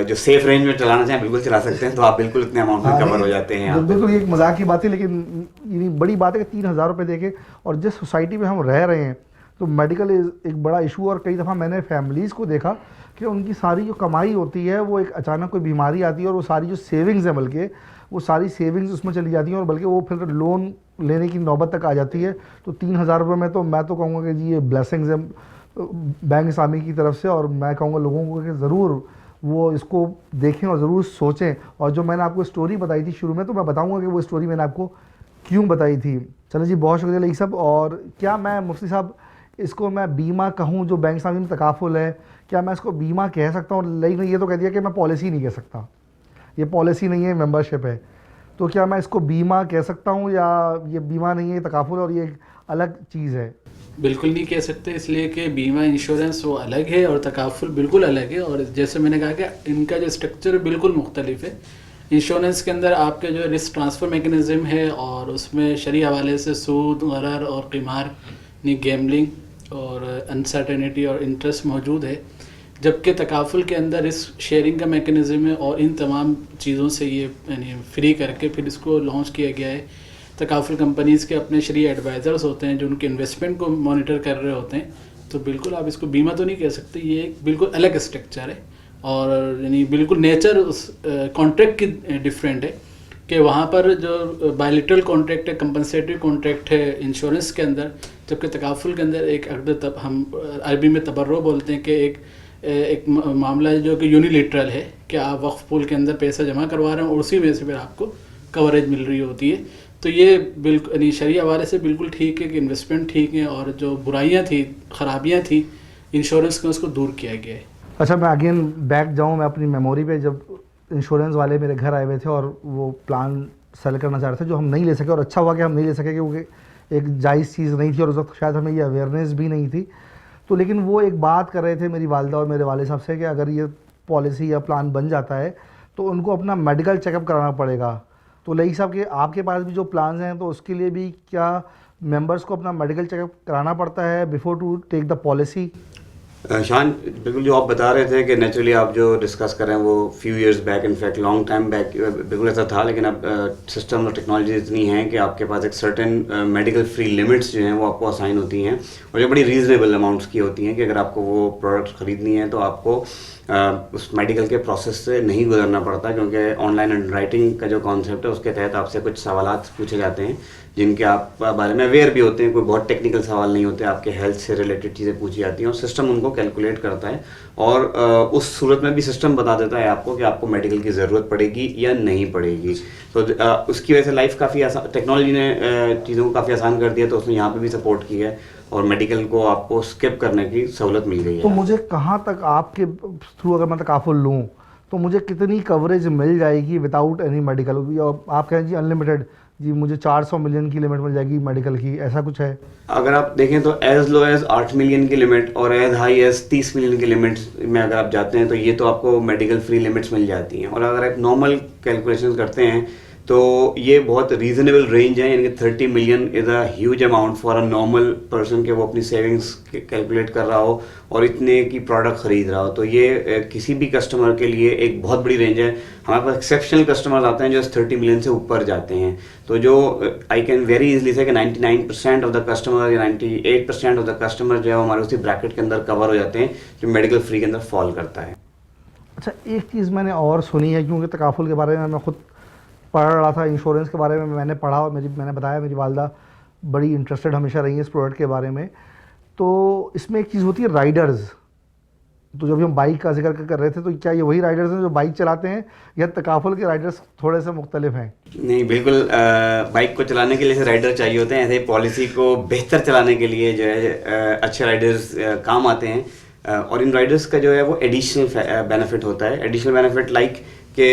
जो सेफ रेंज में चलाना चाहें बिल्कुल चला सकते हैं, तो आप बिल्कुल इतने अमाउंट में कवर हो जाते हैं। बिल्कुल, ये एक मजाक की बात है, लेकिन ये बड़ी बात है कि 3,000 रुपये देके, और जिस सोसाइटी में हम रह रहे हैं तो मेडिकल एक बड़ा इशू। और कई दफ़ा मैंने फैमिलीज़ को देखा कि उनकी सारी जो कमाई होती है वो एक अचानक कोई बीमारी आती है और वो सारी जो सेविंग्स है, बल्कि वो सारी सेविंग्स उसमें चली जाती हैं, और बल्कि वो फिर लोन लेने की नौबत तक आ जाती है। तो 3,000 रुपये में तो मैं तो कहूँगा कि जी ये ब्लेसिंग्स है बैंक इस्लामी की तरफ से, और मैं कहूँगा लोगों को कि ज़रूर वो इसको देखें और ज़रूर सोचें। और जो मैंने आपको स्टोरी बताई थी शुरू में, तो मैं बताऊँगा कि वो स्टोरी मैंने आपको क्यों बताई थी। चलो जी, बहुत शुक्रिया लई साहब। और क्या मैं मुफ्ती साहब इसको मैं बीमा कहूँ, जो बैंक इस्लामी में तकाफुल है, क्या मैं इसको बीमा कह सकता हूँ? लेकिन ये तो कह दिया कि मैं पॉलिसी नहीं कह सकता, ये पॉलिसी नहीं है, मेंबरशिप है। तो क्या मैं इसको बीमा कह सकता हूँ या ये बीमा नहीं है, तकाफुल और ये एक अलग चीज़ है? बिल्कुल नहीं कह सकते, इसलिए कि बीमा इंश्योरेंस वो अलग है और तकाफुल बिल्कुल अलग है। और जैसे मैंने कहा कि इनका जो स्ट्रक्चर बिल्कुल मुख्तलिफ है। इंश्योरेंस के अंदर आपके जो रिस्क ट्रांसफ़र मेकनिज़म है और उसमें शरई हवाले से सूद, गरर और क़िमार यानी गैम्बलिंग और अनसर्टेनिटी और इंटरेस्ट मौजूद है, जबकि तकाफुल के अंदर इस शेयरिंग का मेकनिज़म है और इन तमाम चीज़ों से ये यानी फ्री करके फिर इसको लॉन्च किया गया है। तकाफुल कंपनीज़ के अपने शरई एडवाइज़र्स होते हैं जो उनके इन्वेस्टमेंट को मॉनिटर कर रहे होते हैं। तो बिल्कुल आप इसको बीमा तो नहीं कह सकते, ये एक बिल्कुल अलग स्ट्रक्चर है और यानी बिल्कुल नेचर उस कॉन्ट्रैक्ट की डिफरेंट है कि वहाँ पर जो बायलिटरल कॉन्ट्रैक्ट है, कंपनसेटरी कॉन्ट्रैक्ट है इंश्योरेंस के अंदर, जबकि तकाफुल के अंदर एक अक़द हम अरबी में तबर्रो बोलते हैं कि एक मामला है जो कि यूनिलेटरल है कि आप वक्फ पूल के अंदर पैसा जमा करवा रहे हैं और उसी में से फिर आपको कवरेज मिल रही होती है। तो ये बिल्कुल यानी शरई हवाले से बिल्कुल ठीक है कि इन्वेस्टमेंट ठीक है और जो बुराइयाँ थी, ख़राबियाँ थी इंश्योरेंस के, उसको दूर किया गया है। अच्छा, मैं अगेन बैक जाऊँ, मैं अपनी मेमोरी पे, जब इंश्योरेंस वाले मेरे घर आए हुए थे और वो प्लान सेल करना चाह रहे थे जो हम नहीं ले सके, और अच्छा हुआ कि हम नहीं ले सके क्योंकि एक जायज़ चीज़ नहीं थी और उस वक्त शायद हमें ये अवेयरनेस भी नहीं थी। तो लेकिन वो एक बात कर रहे थे मेरी वालिदा और मेरे वालिद साहब से कि अगर ये पॉलिसी या प्लान बन जाता है तो उनको अपना मेडिकल चेकअप कराना पड़ेगा। तो लई साहब के आपके पास भी जो प्लान्स हैं तो उसके लिए भी क्या मेंबर्स को अपना मेडिकल चेकअप कराना पड़ता है before to take the policy? Shan, बिल्कुल जो आप बता रहे थे कि नेचुरली आप जो डिस्कस कर रहे हैं वो few years back, in fact long time back बिल्कुल ऐसा था, लेकिन अब सिस्टम और टेक्नोलॉजी इतनी है कि आपके पास एक सर्टेन मेडिकल फ्री लिमिट्स जो हैं वो आपको असाइन होती हैं, और जो बड़ी रीजनेबल अमाउंट्स की होती हैं कि अगर आपको वो प्रोडक्ट ख़रीदनी है तो आपको उस मेडिकल के प्रोसेस से नहीं गुजरना पड़ता, क्योंकि ऑनलाइन अंडरराइटिंग का जो कॉन्सेप्ट है उसके तहत आपसे कुछ सवालात पूछे जाते हैं जिनके आप बारे में अवेयर भी होते हैं। कोई बहुत टेक्निकल सवाल नहीं होते, आपके हेल्थ से रिलेटेड चीज़ें पूछी जाती हैं और सिस्टम उनको कैलकुलेट करता है, और उस सूरत में भी सिस्टम बता देता है आपको कि आपको मेडिकल की ज़रूरत पड़ेगी या नहीं पड़ेगी। तो उसकी वजह से लाइफ काफ़ी आसान, टेक्नोलॉजी ने चीज़ों को काफ़ी आसान कर दिया, तो उसने यहाँ पर भी सपोर्ट की है और मेडिकल को आपको स्किप करने की सहूलत मिल गई है। तो मुझे कहाँ तक आपके थ्रू अगर मैं तकाफुल लूँ तो मुझे कितनी कवरेज मिल जाएगी विदाउट एनी मेडिकल? आप कहें जी अनलिमिटेड, जी मुझे 400 मिलियन की लिमिट मिल जाएगी मेडिकल की, ऐसा कुछ है? अगर आप देखें तो एज लो एज 8 मिलियन की लिमिट और एज हाई एज 30 मिलियन की लिमिट में अगर आप जाते हैं तो ये तो आपको मेडिकल फ्री लिमिट्स मिल जाती हैं। और अगर आप नॉर्मल कैलकुलेशन करते हैं तो ये बहुत रीजनेबल रेंज है, यानी कि 30 million is a huge amount for a normal person के वो अपनी सेविंग्स कैलकुलेट कर रहा हो और इतने की प्रोडक्ट खरीद रहा हो, तो ये किसी भी कस्टमर के लिए एक बहुत बड़ी रेंज है। हमारे पास एक्सेप्शनल कस्टमर्स आते हैं जो 30 मिलियन से ऊपर जाते हैं, तो जो आई कैन वेरी इजीली से कि 99% ऑफ द कस्टमर या 98% ऑफ द कस्टमर जो है हमारे उसी ब्रैकेट के अंदर कवर हो जाते हैं जो मेडिकल फ्री के अंदर फॉल करता है। अच्छा, एक चीज़ मैंने और सुनी है, क्योंकि तकाफुल के बारे में मैं खुद पढ़ रहा था, इंश्योरेंस के बारे में मैंने पढ़ा और मैंने बताया मेरी वालदा बड़ी इंटरेस्टेड हमेशा रही है इस प्रोडक्ट के बारे में। तो इसमें एक चीज़ होती है राइडर्स, तो जब हम बाइक का जिक्र कर रहे थे तो क्या ये वही राइडर्स हैं जो बाइक चलाते हैं या तकाफुल के राइडर्स थोड़े से मुख्तलिफ हैं? नहीं, बिल्कुल बाइक को चलाने के लिए राइडर चाहिए होते हैं, ऐसे ही पॉलिसी को बेहतर चलाने के लिए जो है अच्छे राइडर्स काम आते हैं। और इन राइडर्स का जो है वो एडिशनल बेनिफिट होता है, एडिशनल बेनिफिट लाइक कि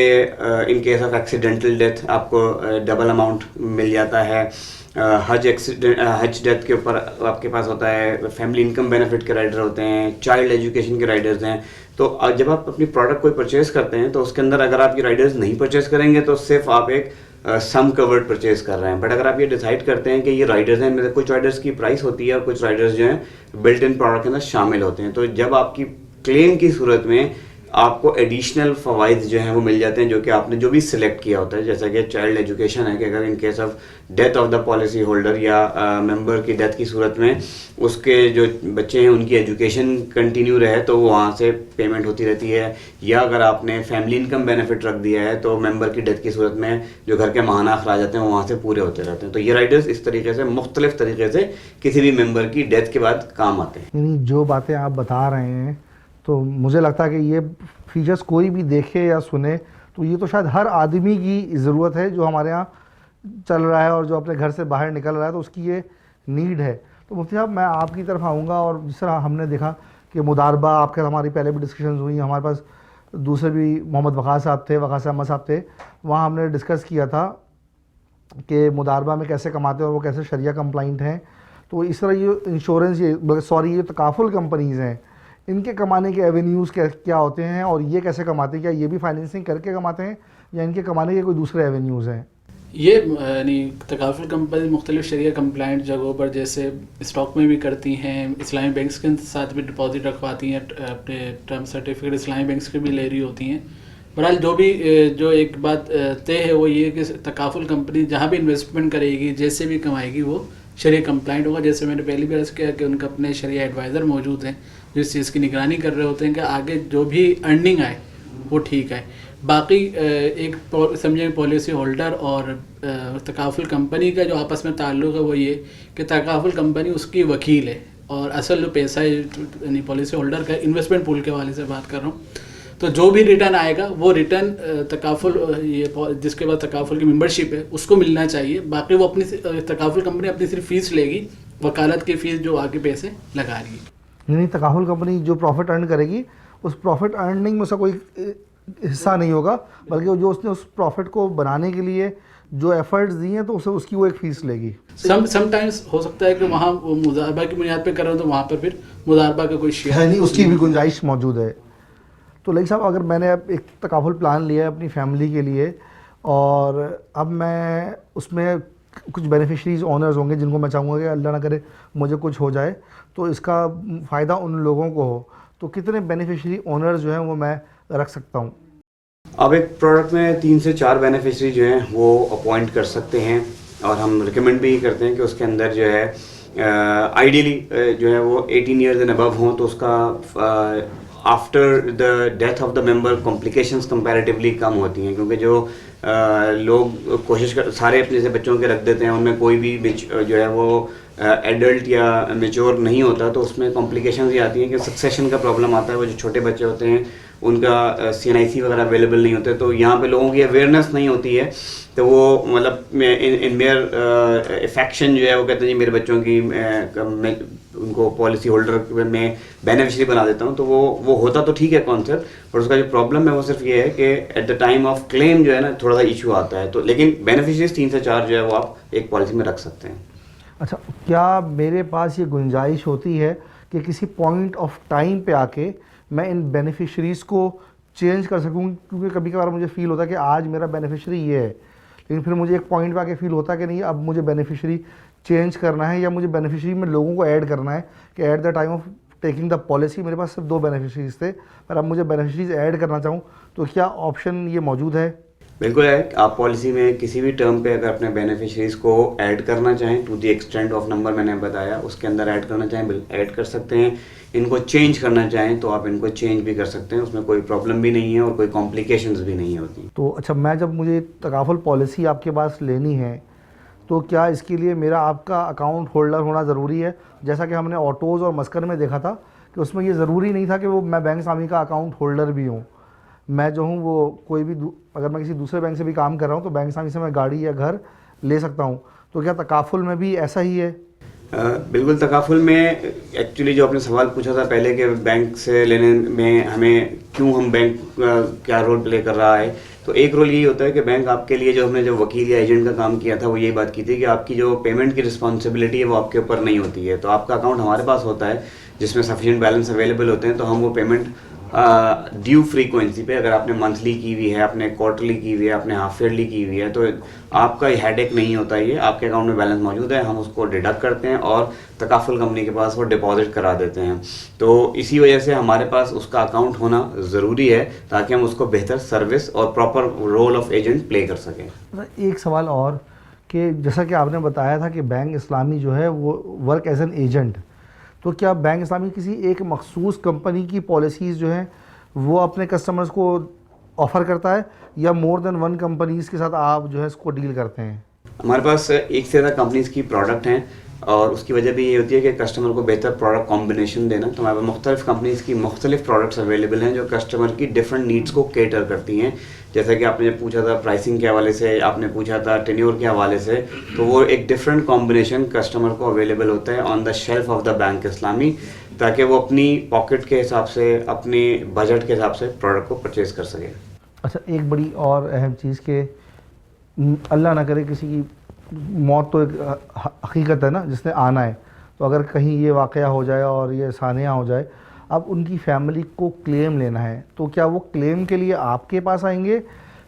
इन केस ऑफ एक्सीडेंटल डेथ आपको डबल अमाउंट मिल जाता है। हज डेथ के ऊपर आपके पास होता है, फैमिली इनकम बेनिफिट के राइडर होते हैं, चाइल्ड एजुकेशन के राइडर्स हैं। तो जब आप अपनी प्रोडक्ट कोई परचेज करते हैं तो उसके अंदर अगर आप ये राइडर्स नहीं परचेज करेंगे तो सिर्फ आप एक सम कवर्ड परचेज कर रहे हैं। बट अगर आप ये डिसाइड करते हैं कि ये राइडर्स हैं, मतलब कुछ राइडर्स की प्राइस होती है और कुछ राइडर्स जो हैं बिल्ट इन प्रोडक्ट के अंदर शामिल होते हैं, तो जब आपकी क्लेम की सूरत में आपको एडिशनल फ़वाइद जो हैं वो मिल जाते हैं जो कि आपने जो भी सिलेक्ट किया होता है। जैसा कि चाइल्ड एजुकेशन है कि अगर इन case of death of the policy holder या मेंबर की डेथ की सूरत में उसके जो बच्चे हैं उनकी एजुकेशन कंटिन्यू रहे तो वहाँ से पेमेंट होती रहती है, या अगर आपने फैमिली इनकम बेनिफिट रख दिया है तो मेंबर की डेथ की सूरत में जो घर के माहाना अखराजात हैं वो वहाँ से पूरे होते रहते हैं। तो ये राइडर्स इस तरीके से मुख्तलिफ तरीके से किसी भी मेंबर की डेथ के बाद काम आते हैं। यानी जो बातें आप बता रहे हैं तो मुझे लगता है कि ये फीचर्स कोई भी देखे या सुने तो ये तो शायद हर आदमी की ज़रूरत है जो हमारे यहाँ चल रहा है और जो अपने घर से बाहर निकल रहा है, तो उसकी ये नीड है। तो मुफ्ती साहब, मैं आपकी तरफ आऊँगा और जिस तरह हमने देखा कि मुदारबा आपके हमारी पहले भी डिस्कशंस हुई, हमारे पास दूसरे भी मोहम्मद वक़ास साहब थे, वक़ास अहमद साहब थे, वहाँ हमने डिस्कस किया था कि मुदारबा में कैसे कमाते हैं और वो कैसे शरिया कंप्लाइंट हैं। तो इस तरह ये इंश्योरेंस ये तकाफुल कंपनीज़ हैं, इनके कमाने के एवेन्यूज़ क्या होते हैं और ये कैसे कमाते हैं? क्या ये भी फाइनेंसिंग करके कमाते हैं या इनके कमाने के कोई दूसरे एवेन्यूज़ हैं? ये यानी तकाफुल कंपनी मुख्तलिफ शरिया कंप्लाइंट जगहों पर जैसे स्टॉक में भी करती हैं, इस्लामी बैंक्स के साथ भी डिपॉजिट रखवाती हैं, अपने टर्म सर्टिफिकेट इस्लामी बैंक्स के भी ले रही होती हैं। बहरहाल जो एक बात तय है वो ये कि तकाफुल कंपनी जहाँ भी इन्वेस्टमेंट करेगी, जैसे भी कमाएगी, वो शरिया कंप्लाइंट होगा। जैसे मैंने पहले भी अर्ज़ किया कि उनका अपने शरिया एडवाइज़र मौजूद हैं जो इस चीज़ की निगरानी कर रहे होते हैं कि आगे जो भी अर्निंग आए वो ठीक है। बाकी एक समझे पॉलिसी होल्डर और तकाफुल कंपनी का जो आपस में ताल्लुक़ है वो ये कि तकाफुल कंपनी उसकी वकील है और असल जो पैसा है यानी पॉलिसी होल्डर का इन्वेस्टमेंट पूल के वाले से बात कर रहा हूँ, तो जो भी रिटर्न आएगा वो रिटर्न तकाफुल ये जिसके बाद तकाफुल की मेंबरशिप है उसको मिलना चाहिए। बाकी वो अपनी तकाफुल कंपनी अपनी सिर्फ फ़ीस लेगी, वकालत की फ़ीस जो आगे पैसे लगा रही है। यानी तकाफुल कंपनी जो प्रॉफिट अर्न करेगी उस प्रॉफिट अर्निंग में उसका कोई हिस्सा नहीं होगा, बल्कि जो उसने उस प्रॉफिट को बनाने के लिए जो एफर्ट्स दिए हैं तो उसे उसकी वो एक फ़ीस लेगी। समटाइम्स हो सकता है कि वहाँ वो मुदारबा की बुनियाद पे कर रहे हो तो वहाँ पर फिर मुदारबा का कोई शेयर यानी उसकी भी गुंजाइश मौजूद है। तो लाइक साहब, अगर मैंने अब एक तकाफुल प्लान लिया है अपनी फैमिली के लिए और अब मैं उसमें कुछ बेनिफिशरीज ओनर्स होंगे जिनको मैं चाहूँगा कि अल्लाह ना करे मुझे कुछ हो जाए तो इसका फ़ायदा उन लोगों को हो, तो कितने बेनिफिशियरी ओनर्स जो हैं वो मैं रख सकता हूँ? अब एक प्रोडक्ट में 3 से 4 बेनिफिशरी जो हैं वो अपॉइंट कर सकते हैं, और हम रिकमेंड भी करते हैं कि उसके अंदर जो है आइडियली जो है वो 18 ईयर्स एंड अबव हों, तो उसका after the death of the member complications comparatively कम होती हैं, क्योंकि जो लोग कोशिश कर सारे अपने से बच्चों के रख देते हैं, उनमें कोई भी जो है वो एडल्ट या मेच्योर नहीं होता, तो उसमें कॉम्प्लिकेशंस ये आती हैं कि सक्सेशन का प्रॉब्लम आता है। वो जो छोटे बच्चे होते हैं उनका CNIC वगैरह अवेलेबल नहीं होते, तो यहाँ पे लोगों की अवेयरनेस नहीं होती है, तो वो मतलब इन मेयर इफेक्शन जो है वो कहते हैं जी मेरे बच्चों की मैं उनको पॉलिसी होल्डर में बेनिफिशरी बना देता हूँ, तो वो होता तो ठीक है कॉन्सेप्ट, पर उसका जो प्रॉब्लम है वो सिर्फ ये है कि at the time of claim जो है ना थोड़ा सा इशू आता है। तो लेकिन बेनिफिशरीज 3 से 4 जो है वो आप एक पॉलिसी में रख सकते हैं। अच्छा, क्या मेरे पास ये गुंजाइश होती है कि किसी पॉइंट ऑफ टाइम पे आके मैं इन बेनिफिशरीज़ को चेंज कर सकूँ? क्योंकि कभी कभार मुझे फ़ील होता है कि आज मेरा बेनिफिशरी ये है, लेकिन फिर मुझे एक पॉइंट पे आके फ़ील होता है कि नहीं, अब मुझे बेनिफिशरी चेंज करना है, या मुझे बेनिफिशरी में लोगों को ऐड करना है कि at the time of taking the policy मेरे पास सिर्फ 2 बेनिफिशरीज़ थे, पर अब मुझे बेनिफिशरीज़ ऐड करना चाहूँ, तो क्या ऑप्शन ये मौजूद है? बिल्कुल है। आप पॉलिसी में किसी भी टर्म पे अगर अपने बेनिफिशरीज को ऐड करना चाहें to the extent of number मैंने बताया उसके अंदर ऐड करना चाहें ऐड कर सकते हैं। इनको चेंज करना चाहें तो आप इनको चेंज भी कर सकते हैं, उसमें कोई प्रॉब्लम भी नहीं है और कोई कॉम्प्लिकेशंस भी नहीं होती। तो अच्छा, मैं जब मुझे तकाफुल पॉलिसी आपके पास लेनी है तो क्या इसके लिए मेरा आपका अकाउंट होल्डर होना ज़रूरी है? जैसा कि हमने ऑटोज़ और मस्कर में देखा था कि उसमें ये ज़रूरी नहीं था कि वो मैं बैंक इस्लामी का अकाउंट होल्डर भी हूँ। मैं जो हूँ वो कोई भी अगर मैं किसी दूसरे बैंक से भी काम कर रहा हूँ तो बैंक इस्लामी से मैं गाड़ी या घर ले सकता हूँ। तो क्या तकाफुल में भी ऐसा ही है? बिल्कुल, तकाफुल में एक्चुअली जो आपने सवाल पूछा था पहले कि बैंक से लेने में हमें क्यों हम बैंक क्या रोल प्ले कर रहा है, तो एक रोल यही होता है कि बैंक आपके लिए जो हमने जो वकील या एजेंट का काम किया था वो यही बात की थी कि आपकी जो पेमेंट की रिस्पॉन्सिबिलिटी है वो आपके ऊपर नहीं होती है। तो आपका अकाउंट हमारे पास होता है जिसमें सफिशिएंट बैलेंस अवेलेबल होते हैं, तो हम वो पेमेंट ड्यू फ्रीक्वेंसी पे अगर आपने मंथली की हुई है, आपने क्वार्टरली की हुई है, आपने हाफ ईयरली की हुई है, तो आपका हेडेक नहीं होता, ये आपके अकाउंट में बैलेंस मौजूद है, हम उसको डिडक्ट करते हैं और तकाफुल कंपनी के पास वो डिपॉजिट करा देते हैं। तो इसी वजह से हमारे पास उसका अकाउंट होना ज़रूरी है ताकि हम उसको बेहतर सर्विस और proper role of agent play कर सकें। एक सवाल और कि जैसा कि आपने बताया था कि बैंक इस्लामी जो है वो वर्क एज एन एजेंट, तो क्या बैंक इस्लामी किसी एक मखसूस कंपनी की पॉलिसीज़ जो हैं वो अपने कस्टमर्स को ऑफ़र करता है, या मोर देन 1 कंपनीज़ के साथ आप जो है इसको डील करते हैं? हमारे पास एक से ज़्यादा कंपनीज़ की प्रोडक्ट हैं और उसकी वजह भी ये होती है कि कस्टमर को बेहतर प्रोडक्ट कॉम्बिनेशन देना। तो हमारे पास मुख्तलिफ कंपनीज़ की मुख्तलिफ प्रोडक्ट्स अवेलेबल हैं जो कस्टमर की डिफरेंट नीड्स को केटर करती हैं। जैसा कि आपने पूछा था प्राइसिंग के हवाले से, आपने पूछा था टेन्योर के हवाले से, तो वो एक डिफरेंट कॉम्बिनेशन कस्टमर को अवेलेबल होता है on the shelf of the bank Islami, ताकि वो अपनी पॉकेट के हिसाब से, अपने बजट के हिसाब से प्रोडक्ट को परचेज कर सके। अच्छा, एक बड़ी और अहम चीज़ कि अल्लाह ना करे किसी की मौत तो एक हकीकत है ना जिसने आना है, तो अगर कहीं ये वाक़या हो जाए और ये सानिया हो जाए, अब उनकी फैमिली को क्लेम लेना है, तो क्या वो क्लेम के लिए आपके पास आएंगे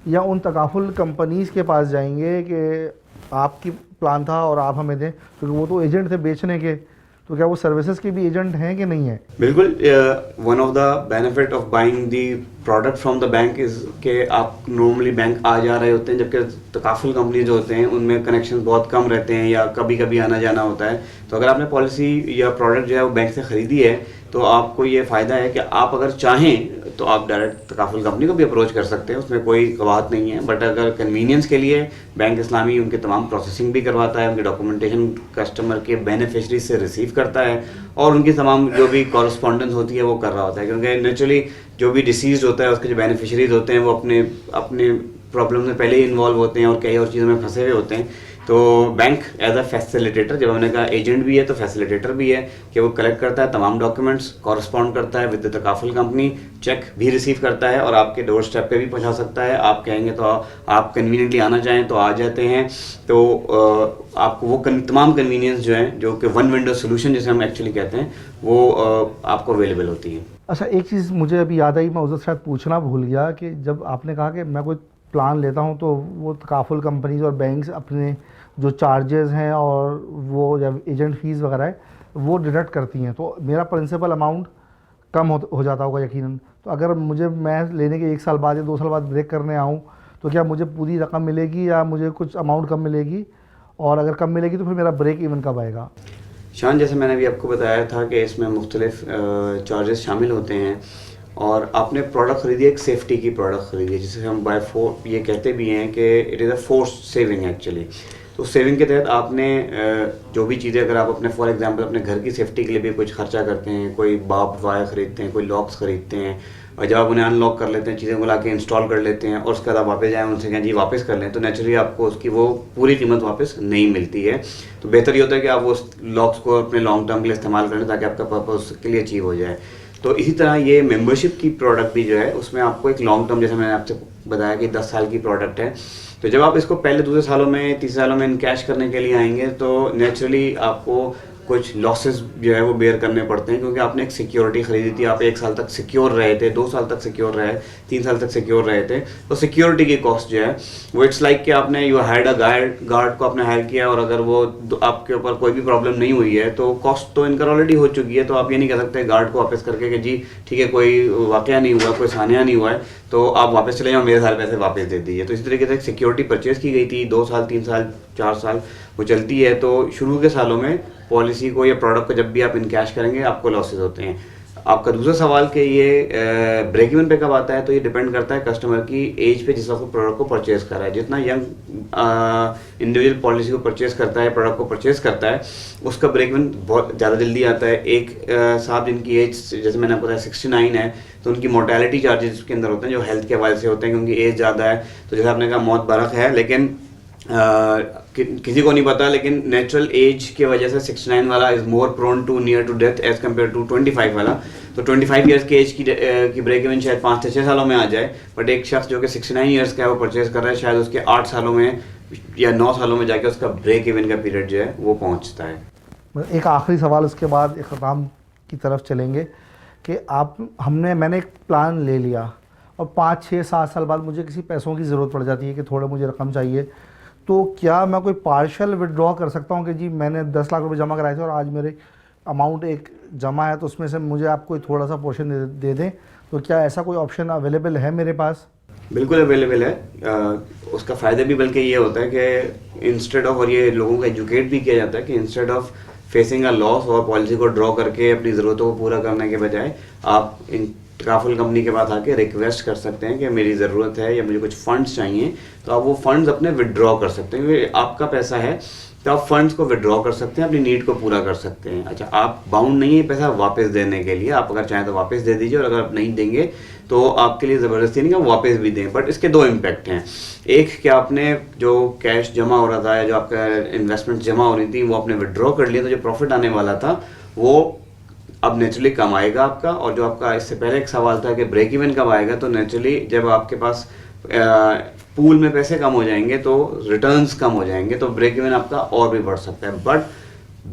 या उन तकाफुल कंपनीज़ के पास जाएंगे कि आपकी प्लान था और आप हमें दें? क्योंकि वो तो एजेंट थे बेचने के, तो क्या वो सर्विसेज के भी एजेंट हैं कि नहीं है? बिल्कुल, one of the benefit of buying the product from the bank is कि आप नॉर्मली बैंक आ जा रहे होते हैं, जबकि तकाफुल कंपनी जो होते हैं उनमें कनेक्शन बहुत कम रहते हैं या कभी कभी आना जाना होता है। तो अगर आपने पॉलिसी या प्रोडक्ट जो है वो बैंक से ख़रीदी है तो आपको ये फ़ायदा है कि आप अगर चाहें तो आप डायरेक्ट तकाफुल कंपनी को भी अप्रोच कर सकते हैं, उसमें कोई कवाहत नहीं है। बट अगर कन्वीनियंस के लिए बैंक इस्लामी उनके तमाम प्रोसेसिंग भी करवाता है, उनकी डॉक्यूमेंटेशन कस्टमर के बेनिफिशरीज से रिसीव करता है और उनकी तमाम जो भी कॉरस्पॉन्डेंस होती है वो कर रहा होता है, क्योंकि नेचुरली जो भी डिसीज होता है उसके जो बेनिफिशरीज होते हैं वो अपने प्रॉब्लम में पहले ही इन्वॉल्व होते हैं और कई और चीज़ों में फंसे हुए होते हैं। तो बैंक एज अ फैसिलिटेटर, जब हमने कहा एजेंट भी है तो फैसिलिटेटर भी है कि वो कलेक्ट करता है तमाम डॉक्यूमेंट्स, कॉरस्पॉन्ड करता है विद द तकाफुल कंपनी, चेक भी रिसीव करता है और आपके डोर स्टेप पे भी पहुंचा सकता है। आप कहेंगे तो आप कन्वीनियंटली आना चाहें तो आ जाते हैं। तो आपको वो तमाम कन्वीनियंस जो हैं, जो कि वन विंडो सोल्यूशन जिसे हम एक्चुअली कहते हैं, वो आपको अवेलेबल होती है। अच्छा, एक चीज़ मुझे अभी याद आई, मैं उधर शायद पूछना भूल गया कि जब आपने कहा कि मैं कोई प्लान लेता हूं तो वो तकाफुल कंपनीज और बैंक्स अपने जो चार्जेस हैं और वो जब एजेंट फ़ीस वगैरह है वो डिडक्ट करती हैं, तो मेरा प्रिंसिपल अमाउंट कम हो जाता होगा यकीनन। तो अगर मैं लेने के 1 साल बाद या 2 साल बाद ब्रेक करने आऊँ तो क्या मुझे पूरी रकम मिलेगी या मुझे कुछ अमाउंट कम मिलेगी, और अगर कम मिलेगी तो फिर मेरा ब्रेक इवन कब आएगा? शान, जैसे मैंने अभी आपको बताया था कि इसमें मुख्तलिफ चार्जेस शामिल होते हैं, और आपने प्रोडक्ट खरीदी, एक सेफ्टी की प्रोडक्ट खरीदी है जिसे हम बाय फोर ये कहते भी हैं कि it is a force saving actually. तो सेविंग के तहत आपने जो भी चीज़ें, अगर आप अपने फॉर एग्जांपल अपने घर की सेफ्टी के लिए भी कुछ खर्चा करते हैं, कोई बार्ब वायर ख़रीदते हैं, कोई लॉक्स ख़रीदते हैं, और जब आप उन्हें अनलॉक कर लेते हैं, चीज़ें को ला के इंस्टॉल कर लेते हैं और उसके बाद आप वापस जाएँ उनसे कहें जी वापस कर लें, तो नेचुरली आपको उसकी वो पूरी कीमत वापस नहीं मिलती है। तो बेहतर ये होता है कि आप उस लॉक्स को अपने लॉन्ग टर्म के लिए इस्तेमाल करें ताकि आपका पर्पज़ उसके लिए अचीव हो जाए। तो इसी तरह ये मेंबरशिप की प्रोडक्ट भी जो है उसमें आपको एक लॉन्ग टर्म, जैसे मैंने आपसे बताया कि 10 साल की प्रोडक्ट है, तो जब आप इसको पहले दूसरे सालों में, तीसरे सालों में कैश करने के लिए आएंगे तो नेचुरली आपको कुछ लॉसेस जो है वो बेयर करने पड़ते हैं, क्योंकि आपने एक सिक्योरिटी खरीदी थी, आप 1 साल तक सिक्योर रहे थे, 2 साल तक सिक्योर रहे, 3 साल तक सिक्योर रहे थे। तो सिक्योरिटी की कॉस्ट जो है वो इट्स लाइक कि आपने यू हायर्ड अ गार्ड को आपने हायर किया, और अगर वो आपके ऊपर कोई भी प्रॉब्लम नहीं हुई है तो कॉस्ट तो इनका ऑलरेडी हो चुकी है। तो आप ये नहीं कह सकते गार्ड को वापस करके कि जी ठीक है कोई वाकया नहीं हुआ, कोई सानिया नहीं हुआ है तो आप वापस चले जाओ, मेरे सारे पैसे वापस दे दीजिए। तो इसी तरीके से सिक्योरिटी परचेज की गई थी, 2 साल 3 साल 4 साल वो चलती है। तो शुरू के सालों में पॉलिसी को या प्रोडक्ट को जब भी आप इन कैश करेंगे आपको लॉसेस होते हैं। आपका दूसरा सवाल कि ये ब्रेक इवन पे कब आता है, तो ये डिपेंड करता है कस्टमर की एज पे जिस वक्त प्रोडक्ट को परचेज कर रहा है। जितना यंग इंडिविजुअल पॉलिसी को परचेज करता है, प्रोडक्ट को परचेज करता है, उसका ब्रेक इवन बहुत ज़्यादा जल्दी आता है। एक साहब जिनकी एज जैसे मैंने आपको बताया 69 है, तो उनकी मोर्टेलिटी चार्जेस के अंदर होते हैं जो हेल्थ के हवाले से होते हैं, क्योंकि एज ज़्यादा है। तो जैसे आपने कहा मौत बरक है, लेकिन किसी को नहीं पता, लेकिन नेचुरल एज की वजह से 69 वाला is more prone to near to death as compare to 25 वाला। तो 25 ईयर्स की एज की ब्रेक इवन शायद 5 से 6 सालों में आ जाए, बट एक शख्स जो कि 69 ईयर्स का है वो परचेज कर रहा है, शायद उसके 8 सालों में या 9 सालों में जाके उसका ब्रेक इवन का पीरियड जो है वो पहुँचता है। एक आखिरी सवाल, उसके बाद इख्तिताम की तरफ चलेंगे कि मैंने एक प्लान ले लिया और 5, 6, 7 साल बाद मुझे किसी पैसों की ज़रूरत पड़ जाती है कि थोड़ा मुझे रकम चाहिए, तो क्या मैं कोई पार्शियल विड्रॉ कर सकता हूँ कि जी मैंने 10 लाख रुपए जमा कराए थे और आज मेरे अमाउंट एक जमा है तो उसमें से मुझे आप कोई थोड़ा सा पोर्शन दे दें, तो क्या ऐसा कोई ऑप्शन अवेलेबल है मेरे पास? बिल्कुल अवेलेबल है। उसका फ़ायदा भी बल्कि ये होता है कि इंस्टेड ऑफ, और ये लोगों को एजुकेट भी किया जाता है कि instead of facing a loss और पॉलिसी को ड्रॉ करके अपनी ज़रूरतों को पूरा करने के बजाय आप इन तकाफुल कंपनी के पास आके रिक्वेस्ट कर सकते हैं कि मेरी ज़रूरत है या मुझे कुछ फ़ंड्स चाहिए, तो आप वो फ़ंड्स अपने विड्रॉ कर सकते हैं, क्योंकि आपका पैसा है तो आप फंड्स को विड्रॉ कर सकते हैं, अपनी नीड को पूरा कर सकते हैं। अच्छा, आप बाउंड नहीं है पैसा वापस देने के लिए, आप अगर चाहें तो वापस दे दीजिए, और अगर आप नहीं देंगे तो आपके लिए ज़बरदस्ती नहीं कि आप वापस भी दें। बट इसके 2 इम्पैक्ट हैं। एक कि आपने जो कैश जमा हो रहा था या जो आपका इन्वेस्टमेंट जमा हो रही थी वो आपने विड्रॉ कर लिया, तो जो प्रॉफिट आने वाला था वो अब नेचुरली कम आएगा आपका। और जो आपका इससे पहले एक सवाल था कि ब्रेक इवन कब आएगा, तो नेचुरली जब आपके पास पूल में पैसे कम हो जाएंगे तो रिटर्न्स कम हो जाएंगे, तो ब्रेक इवन आपका और भी बढ़ सकता है। बट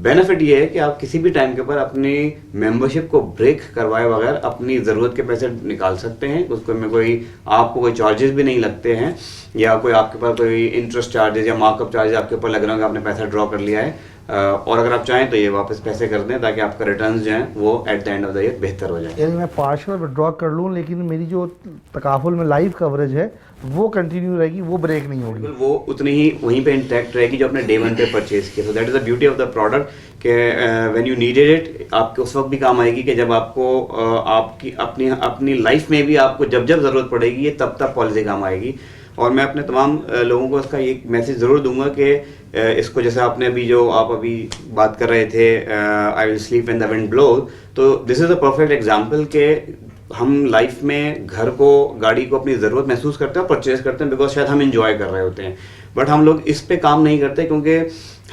बेनिफिट ये है कि आप किसी भी टाइम के ऊपर अपनी मेंबरशिप को ब्रेक करवाए बगैर अपनी ज़रूरत के पैसे निकाल सकते हैं। उसको में आपको कोई चार्जेस भी नहीं लगते हैं, या कोई आपके पास कोई इंटरेस्ट चार्जेस या मार्कअप चार्जेस आपके ऊपर लग रहा है कि आपने पैसा ड्रॉ कर लिया है, और अगर आप चाहें तो ये वापस पैसे कर दें ताकि आपका रिटर्न्स जो हैं वो at the end of the year बेहतर हो जाए। यानी मैं पार्शियल विड्रॉ कर लूँ लेकिन मेरी जो तकाफुल में लाइव कवरेज है वो कंटिन्यू रहेगी, वो ब्रेक नहीं होगी, वो उतनी ही वहीं पे इंटैक्ट रहेगी जो आपने डे 1 पे परचेज किया। So that is the beauty of the product कि व्हेन यू नीडेड इट आपके उस वक्त भी काम आएगी कि जब आपको आपकी अपनी लाइफ में भी आपको जब ज़रूरत पड़ेगी, ये तब पॉलिसी काम आएगी। और मैं अपने तमाम लोगों को इसका एक मैसेज ज़रूर दूंगा कि इसको, जैसे आपने आप अभी बात कर रहे थे I will sleep when the wind blows, तो this is a perfect example कि हम लाइफ में घर को, गाड़ी को अपनी ज़रूरत महसूस करते हैं और परचेज करते हैं बिकॉज शायद हम इंजॉय कर रहे होते हैं, बट हम लोग इस पे काम नहीं करते क्योंकि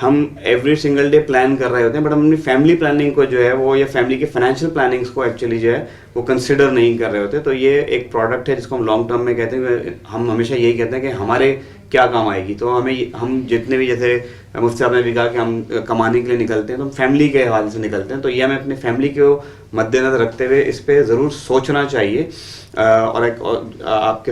हम एवरी सिंगल डे प्लान कर रहे होते हैं, बट हम अपनी फैमिली प्लानिंग को जो है वो, या फैमिली के फाइनेंशियल प्लानिंग्स को एक्चुअली जो है वो कंसिडर नहीं कर रहे होते। तो ये एक प्रोडक्ट है जिसको हम लॉन्ग टर्म में कहते हैं, हम हमेशा यही कहते हैं कि हमारे क्या काम आएगी। तो हम जितने भी, जैसे मुफ्ती साहब ने भी कहा कि हम कमाने के लिए निकलते हैं तो हम फैमिली के हवाले से निकलते हैं, तो ये हमें अपनी फैमिली को मद्देनजर रखते हुए इस पर ज़रूर सोचना चाहिए। और आपके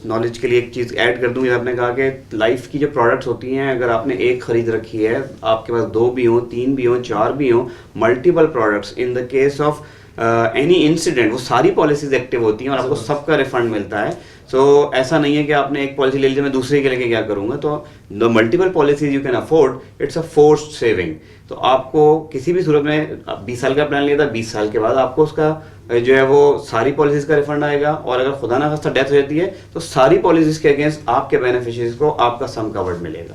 नॉलेज के लिए एक चीज़ ऐड कर दूँ, जैसे आपने कहा कि लाइफ की जो प्रोडक्ट्स होती हैं, अगर आपने एक ख़रीद रखी है, आपके पास 2 भी हों, 3 भी हों, 4 भी हों, multiple products, in the case of any incident, वो सारी पॉलिसीज एक्टिव होती हैं और आपको सबका रिफंड मिलता है। सो ऐसा नहीं है कि आपने एक पॉलिसी ले ली मैं दूसरे के लेके क्या करूंगा। तो the multiple policies you can afford, it's a forced saving. तो आपको किसी भी सूरत में 20 साल का प्लान लिया था, 20 साल के बाद आपको उसका जो है वो सारी पॉलिसीज का रिफंड आएगा, और अगर खुदा ना खास्ता डेथ हो जाती है तो सारी पॉलिसीज के अगेंस्ट आपके बेनिफिशियरीज को आपका सम कवर्ड मिलेगा।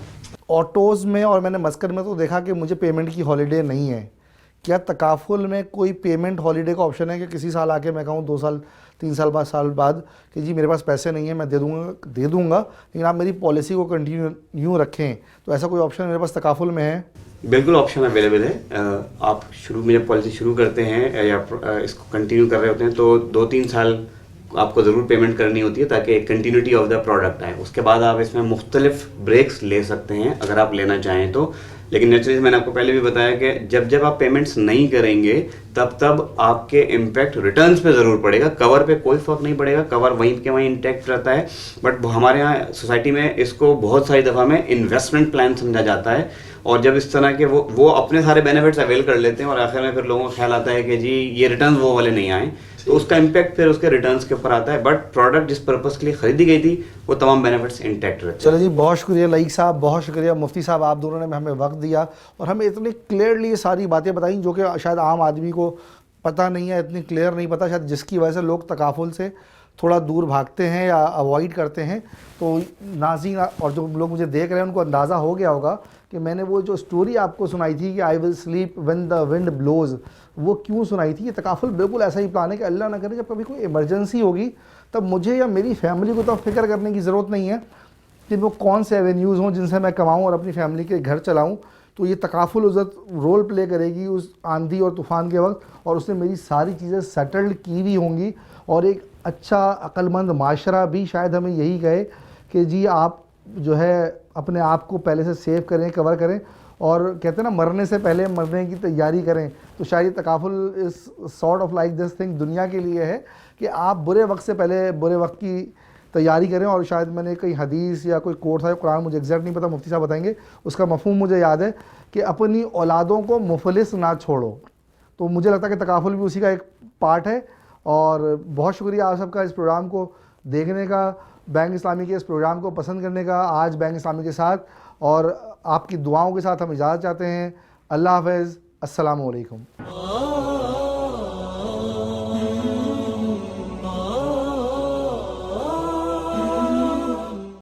ऑटोज़ में और मैंने मस्कट में तो देखा कि मुझे पेमेंट की हॉलीडे नहीं है। क्या तकाफुल में कोई पेमेंट हॉलीडे का ऑप्शन है कि किसी साल आके मैं कहूँ 2 साल 3 साल 5 साल बाद कि जी मेरे पास पैसे नहीं है, मैं दे दूँगा लेकिन आप मेरी पॉलिसी को कंटिन्यू रखें, तो ऐसा कोई ऑप्शन मेरे पास तकाफुल में है? बिल्कुल ऑप्शन अवेलेबल है। आप शुरू में जब पॉलिसी शुरू करते हैं या इसको कंटिन्यू कर रहे होते हैं तो 2-3 साल आपको ज़रूर पेमेंट करनी होती है ताकि कंटिन्यूटी ऑफ द प्रोडक्ट आए। उसके बाद आप इसमें मुख्तलिफ ब्रेक्स ले सकते हैं अगर आप लेना चाहें तो। लेकिन नेचुरली मैंने आपको पहले भी बताया कि जब आप पेमेंट्स नहीं करेंगे तब आपके इम्पैक्ट रिटर्न्स पे ज़रूर पड़ेगा, कवर पे कोई फ़र्क नहीं पड़ेगा, कवर वहीं के वहीं इंटैक्ट रहता है। बट हमारे यहाँ सोसाइटी में इसको बहुत सारी दफ़ा में इन्वेस्टमेंट प्लान समझा जाता है, और जब इस तरह के वो अपने सारे बेनिफिट्स अवेल कर लेते हैं और आखिर में फिर लोगों को ख्याल आता है कि जी ये रिटर्न्स वो वाले नहीं आए, तो उसका इम्पैक्ट फिर उसके रिटर्न्स के ऊपर आता है। बट प्रोडक्ट जिस पर्पस के लिए खरीदी गई थी वो तमाम बेनिफिट्स इंटैक्ट रहते हैं। चलो जी, बहुत शुक्रिया लईक साहब, बहुत शुक्रिया मुफ्ती साहब, आप दोनों ने हमें वक्त दिया और हमें इतनी क्लियरली ये सारी बातें बताई जो कि शायद आम आदमी को पता नहीं है, इतनी क्लियर नहीं पता, शायद जिसकी वजह से लोग तकाफुल से थोड़ा दूर भागते हैं या अवॉइड करते हैं। तो नाज़रीन और जो लोग मुझे देख रहे हैं उनको अंदाज़ा हो गया होगा कि मैंने वो जो स्टोरी आपको सुनाई थी कि I will sleep when the wind blows, वो क्यों सुनाई थी। ये तकाफुल बिल्कुल ऐसा ही प्लान है कि अल्लाह ना करे जब कभी कोई इमरजेंसी होगी तब मुझे या मेरी फैमिली को तो फिक्र करने की ज़रूरत नहीं है कि वो कौन से एवेन्यूज़ हों जिनसे मैं कमाऊँ और अपनी फैमिली के घर चलाऊँ। तो ये तकाफुल उज़्ज़त रोल प्ले करेगी उस आंधी और तूफ़ान के वक्त, और उसने मेरी सारी चीज़ें सेटल्ड की हुई होंगी। और एक अच्छा अक्लमंद माशरा भी शायद हमें यही कहे कि जी आप जो है अपने आप को पहले से सेव करें, कवर करें, और कहते हैं ना मरने से पहले मरने की तैयारी करें। तो शायद ये तकाफुल इस sort of like this thing दुनिया के लिए है कि आप बुरे वक्त से पहले बुरे वक्त की तैयारी करें। और शायद मैंने कहीं हदीस या कोई कोट था, कुरान मुझे एग्जैक्ट नहीं पता, मुफ्ती साहब बताएंगे, उसका मफहूम मुझे याद है कि अपनी औलादों को मुफलिस ना छोड़ो। तो मुझे लगता है कि तकाफुल भी उसी का एक पार्ट है। और बहुत शुक्रिया आप सबका इस प्रोग्राम को देखने का, बैंक इस्लामी के इस प्रोग्राम को पसंद करने का आज बैंक इस्लामी के साथ, और आपकी दुआओं के साथ हम इजाज़त चाहते हैं। अल्लाह हाफ़िज़, अस्सलामु अलैकुम।